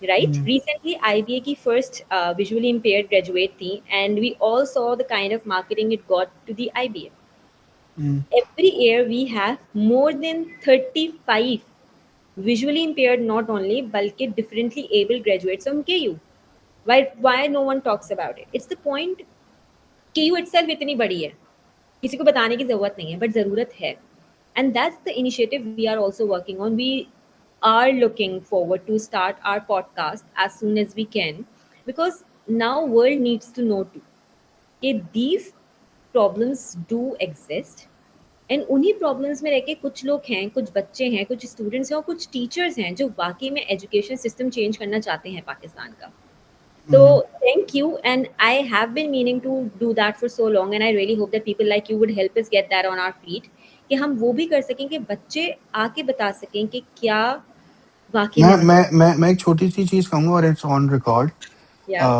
right. Recently IBA की फर्स्ट विजुअली इम्पेयर्ड ग्रेजुएट थी, and we all saw the kind of marketing it got to the IBA. Every year we have more than 35 visually impaired, not only balki differently able graduates from KU. Why no one talks about it? It's the point, KU itself इतनी बड़ी है, किसी को बताने की ज़रूरत नहीं है, बट ज़रूरत है। And that's the initiative we are also working on. We are looking forward to start our podcast as soon as we can, because now world needs to know too कि these problems do exist, and उन्हीं problems में रह के कुछ लोग हैं, कुछ बच्चे हैं, कुछ स्टूडेंट्स हैं और कुछ टीचर्स हैं जो वाकई में एजुकेशन सिस्टम चेंज करना चाहते हैं पाकिस्तान का। तो thank you, and I have been meaning to do that for so long, and I really hope that people like you would help us get that on our feet, कि हम वो भी कर सकें कि बच्चे आके बता सकें कि क्या वाकई में मतलब। मैं एक छोटी सी चीज कहूंगा और इट्स ऑन रिकॉर्ड। या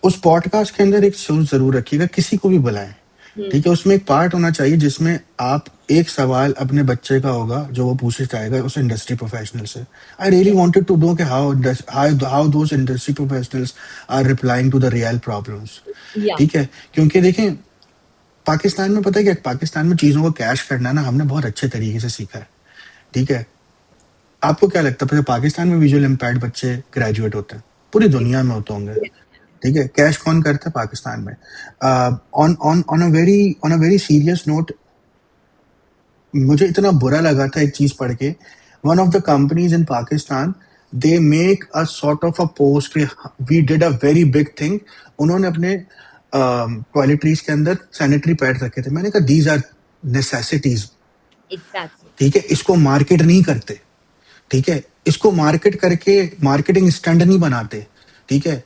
उस पॉडकास्ट के अंदर एक चीज जरूर रखिएगा, किसी को भी बुलाएं। ठीक है, उसमें एक पार्ट होना चाहिए जिसमें आप एक सवाल अपने बच्चे का होगा जो वो पूछना चाहेगा उस इंडस्ट्री प्रोफेशनल से। I really wanted to know कि how those industry professionals are replying to the real problems. या ठीक है, क्योंकि देखें पाकिस्तान में, पता है क्या, पाकिस्तान में चीजों को कैश करना ना हमने बहुत अच्छे तरीके से सीखा है। ठीक है, आपको क्या लगता है पाकिस्तान में विजुअल इम्पेयर्ड बच्चे ग्रेजुएट होते हैं? पूरी दुनिया में होते होंगे। ठीक है, कैश कौन करता है पाकिस्तान में? On on on a very serious note, मुझे इतना बुरा लगा था एक चीज पढ़ के, one of the companies in Pakistan, they make a sort of a post, we did a very big thing. उन्होंने अपने टॉयलेटरीज के अंदर सैनिटरी पैड रखे थे। मैंने कहा दीज आर नेसेसिटीज। Exactly. ठीक है, इसको मार्केट नहीं करते। ठीक है, इसको मार्केट करके मार्केटिंग स्टंट नहीं बनाते। ठीक है,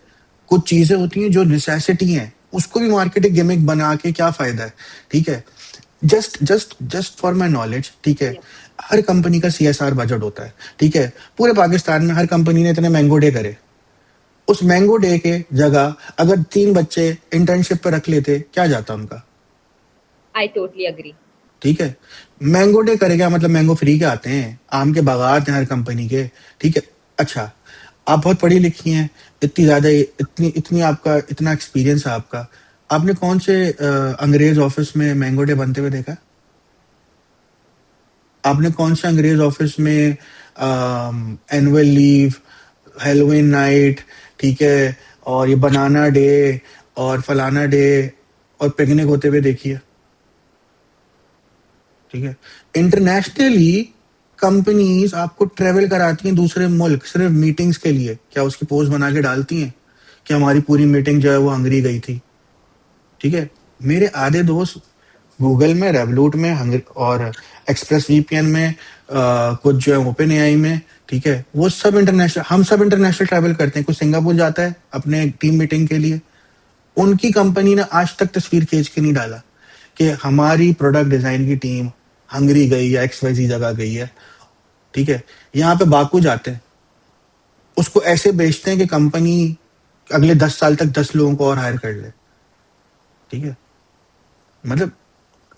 कुछ चीजें होती हैं जो नेसेसिटी हैं, उसको भी मार्केटिंग गिमिक बना के क्या फायदा है? ठीक है, जस्ट फॉर माई नॉलेज, ठीक है, Yeah. हर कंपनी का CSR बजट होता है। ठीक है, पूरे पाकिस्तान में हर कंपनी ने इतने मैंगो डे करे। उस मैंगो डे के जगह अगर 3 बच्चे इंटर्नशिप पे रख लेते, क्या जाता उनका? I totally agree. ठीक है, मैंगो डे करेगा मतलब मैंगो फ्री के आते हैं, आम के बागात हैं हर कंपनी के। ठीक है, अच्छा, आप बहुत पढ़ी लिखी हैं, इतनी ज्यादा, इतनी इतनी आपका इतना एक्सपीरियंस है आपका, आपने कौन से अंग्रेज ऑफिस में मैंगो डे बनते हुए देखा? आपने कौन से अंग्रेज ऑफिस में एनुअल लीव, हेलोवीन नाइट, ठीक है, और ये बनाना डे और फलाना डे और पिकनिक होते हुए देखी है? ठीक है, इंटरनेशनली कंपनीज आपको ट्रेवल कराती हैं दूसरे मुल्क सिर्फ मीटिंग्स के लिए, क्या उसकी पोस्ट बना के डालती हैं कि हमारी पूरी मीटिंग जो है वो हंगरी गई थी? ठीक है, मेरे आधे दोस्त गूगल में, रेवलूट में, और एक्सप्रेस वीपीएन में, कुछ जो है ओपन एआई में, ठीक है, वो सब इंटरनेशनल, हम सब इंटरनेशनल ट्रैवल करते हैं। कुछ सिंगापुर जाता है अपने टीम मीटिंग के लिए, उनकी कंपनी ने आज तक तस्वीर खींच के नहीं डाला कि हमारी प्रोडक्ट डिजाइन की टीम हंगरी गई या XYZ जगह गई है। ठीक है, यहाँ पे बाकू जाते हैं, उसको ऐसे बेचते हैं कि कंपनी अगले 10 साल तक 10 लोगों को और हायर कर ले। ठीक है, मतलब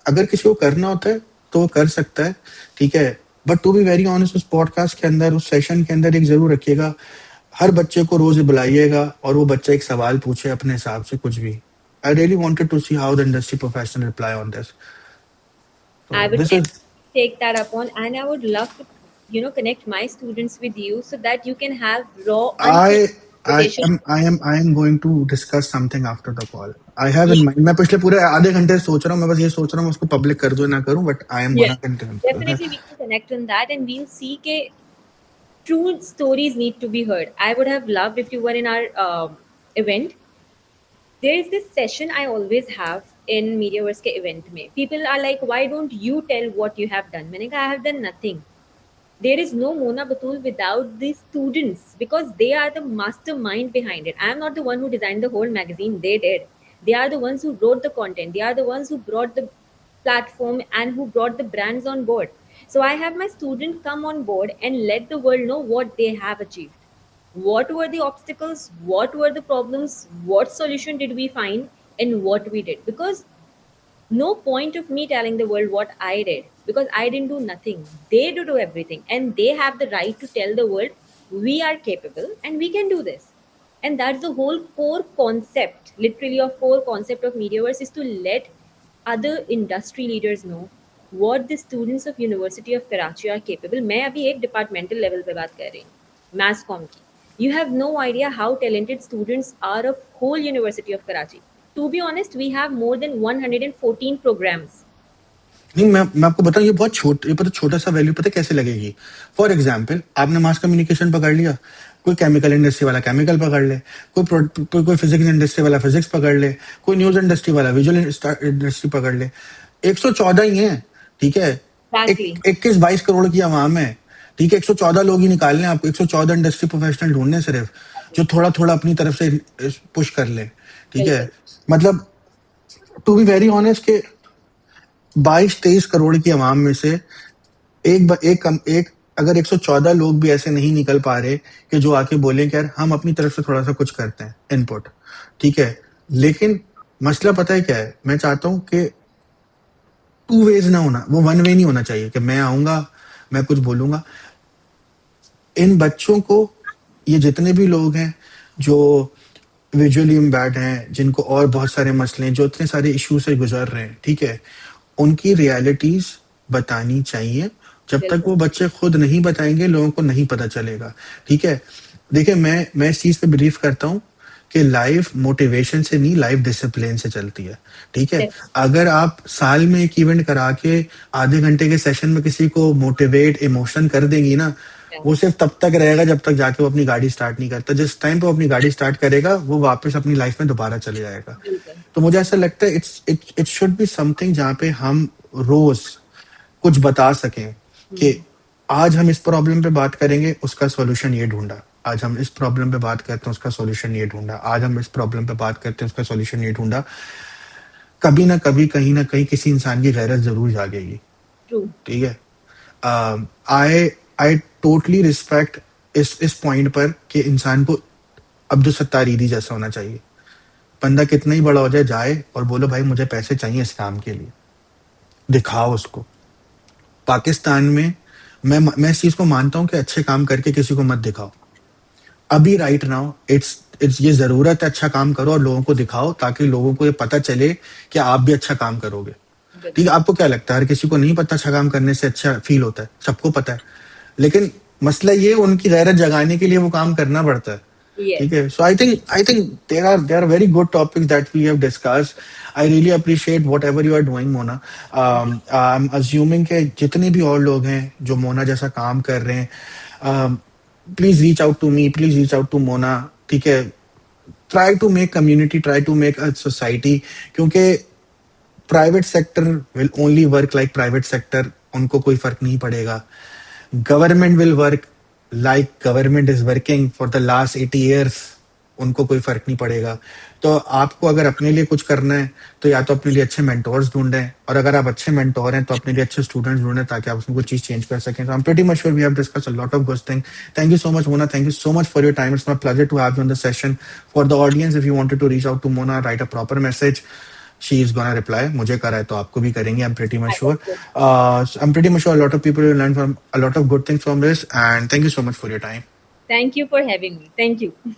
अगर किसी को करना होता है तो वो कर सकता है। ठीक है, but to be very honest, उस पॉडकास्ट के अंदर, उस सेशन के अंदर एक जरूर रखिएगा, हर बच्चे को रोज बुलाइएगा और वो बच्चा एक सवाल पूछे अपने हिसाब से कुछ भी। I really wanted to see how the industry professional reply on this. तो I would this is, definitely take that upon, and I would love to, connect my students with you so that you can have raw, unfiltered I I conversation. am I am I am going to discuss something after the call. I have in Yeah, mind, मैं पिछले पूरे आधे घंटे से सोच रहा हूँ, मैं बस ये सोच रहा हूँ उसको पब्लिक कर दूं ना करूं, but I am yeah. Gonna continue. Definitely, we can connect on that, and we'll see that true stories need to be heard. I would have loved if you were in our event. There is this session I always have in Mediaverse के event में. People are like, why don't you tell what you have done? मैंने कहा, I have done nothing. There is no Mona Batul without the students because they are the mastermind behind it. I am not the one who designed the whole magazine. They did. They are the ones who wrote the content. They are the ones who brought the platform and who brought the brands on board. So I have my student come on board and let the world know what they have achieved. What were the obstacles? What were the problems? What solution did we find? And what we did. Because no point of me telling the world what I did because I didn't do nothing. They do everything, and they have the right to tell the world we are capable and we can do this. And that's the whole core concept, literally, of core concept of Mediaverse is to let other industry leaders know what the students of University of Karachi are capable. मैं अभी एक departmental level पे बात कर रही हूँ, mass comm की. You have no idea how talented students are of whole University of Karachi. To be honest, we have more than 114 programs. नहीं, मैं आपको बताऊं, ये पता छोटा सा वैल्यू पता कैसे लगेगी? फॉर एग्जाम्पल, आपने मास कम्युनिकेशन पकड़ लिया, कोई केमिकल इंडस्ट्री वाला केमिकल पकड़ ले, कोई फिजिक्स इंडस्ट्री वाला फिजिक्स पकड़ ले, कोई न्यूज इंडस्ट्री वाला विजुअल इंडस्ट्री पकड़ ले, 114 ही है। ठीक है, Exactly. 21-22 करोड़ की आवाम है। ठीक है, 114 लोग ही निकालने हैं आपको, 114 इंडस्ट्री प्रोफेशनल ढूंढने सिर्फ, जो थोड़ा थोड़ा अपनी तरफ से पुश कर ले। ठीक है, बिल्कुल. मतलब टू बी वेरी ऑनेस्ट के 22-23 करोड़ की आवाम में से एक अगर 114 लोग भी ऐसे नहीं निकल पा रहे कि जो आके बोले कि यार हम अपनी तरफ से थोड़ा सा कुछ करते हैं इनपुट। ठीक है, लेकिन मसला पता है क्या है? मैं चाहता हूं कि 2 वेज ना होना, वो 1 वे नहीं होना चाहिए कि मैं आऊंगा, मैं कुछ बोलूंगा। इन बच्चों को, ये जितने भी लोग हैं जो विजुअली इम्पैक्ट हैं, जिनको और बहुत सारे मसले हैं, जो इतने सारे इशू से गुजर रहे हैं, ठीक है, उनकी रियलिटीज बतानी चाहिए, जब तक बिल्कुल। वो बच्चे खुद नहीं बताएंगे लोगों को नहीं पता चलेगा। ठीक है, देखिए मैं इस चीज पे बिलीव करता हूँ कि लाइफ मोटिवेशन से नहीं, लाइफ डिसिप्लिन से चलती है। ठीक है, Definitely. अगर आप साल में एक इवेंट करा के आधे घंटे के सेशन में किसी को मोटिवेट इमोशन कर देंगी ना, Yeah. वो सिर्फ तब तक रहेगा जब तक जाके वो अपनी गाड़ी स्टार्ट नहीं करता। जिस टाइम पे वो अपनी गाड़ी स्टार्ट करेगा वो वापस अपनी लाइफ में दोबारा चले जाएगा। बिल्कुल। तो मुझे ऐसा लगता है इट शुड बी समथिंग जहाँ पे हम रोज कुछ बता सकें कि हम्म। आज हम इस प्रॉब्लम पे बात करेंगे, उसका सॉल्यूशन ये ढूंढा। आज हम इस प्रॉब्लम पे बात करते हैं, उसका सॉल्यूशन ये ढूंढा। आज हम इस प्रॉब्लम पे बात करते हैं, उसका सॉल्यूशन ये ढूंढा। कभी ना कभी, कहीं ना कहीं किसी इंसान की गैरत जरूर जागेगी। True. ठीक है, आई आई टोटली रिस्पेक्ट इस पॉइंट पर कि इंसान को अब्दुल सत्तार ईदी जैसा होना चाहिए। बंदा कितना ही बड़ा हो जाए, जाए और बोलो भाई मुझे पैसे चाहिए इस काम के लिए, दिखाओ उसको। पाकिस्तान में मैं इस चीज को मानता हूं कि अच्छे काम करके किसी को मत दिखाओ। अभी राइट नाउ इट्स ये जरूरत है, अच्छा काम करो और लोगों को दिखाओ ताकि लोगों को ये पता चले कि आप भी अच्छा काम करोगे। ठीक है, बिल्कुल। आपको क्या लगता है हर किसी को नहीं पता अच्छा काम करने से अच्छा फील होता है? सबको पता है, लेकिन मसला ये उनकी गैरत जगाने के लिए वो काम करना पड़ता है। Yes. ठीक है, so I think there are very good topics that we have discussed. I really appreciate whatever you are doing Mona. I am assuming के जितने भी और लोग हैं जो मोना जैसा काम कर रहे हैं, please reach out to me, please reach out to Mona. ठीक है, try to make community, try to make a society, क्योंकि private sector will only work like private sector, उनको कोई फर्क नहीं पड़ेगा। Government will work like government is working for the last 80 years, उनको कोई फर्क नहीं पड़ेगा। तो आपको अगर अपने लिए कुछ करना है तो या तो अपने लिए अच्छे मेंटोर्स ढूंढें, और अगर आप अच्छे मेंटोर हैं तो अपने लिए अच्छे स्टूडेंट्स ढूंढें ताकि आप उसमें कुछ चीज चेंज कर सकें। So I'm pretty much sure we have discussed a lot of good things. Thank you so much, Mona. Thank you so much for your time. It's my pleasure to have you on the session. For the audience, if you wanted to reach out to Mona, write a proper message. She is gonna reply. मुझे करा है तो आपको भी करेंगे. I'm pretty much I sure. hope so. I'm pretty much sure a lot of people will learn from a lot of good things from this. And thank you so much for your time. Thank you for having me. Thank you.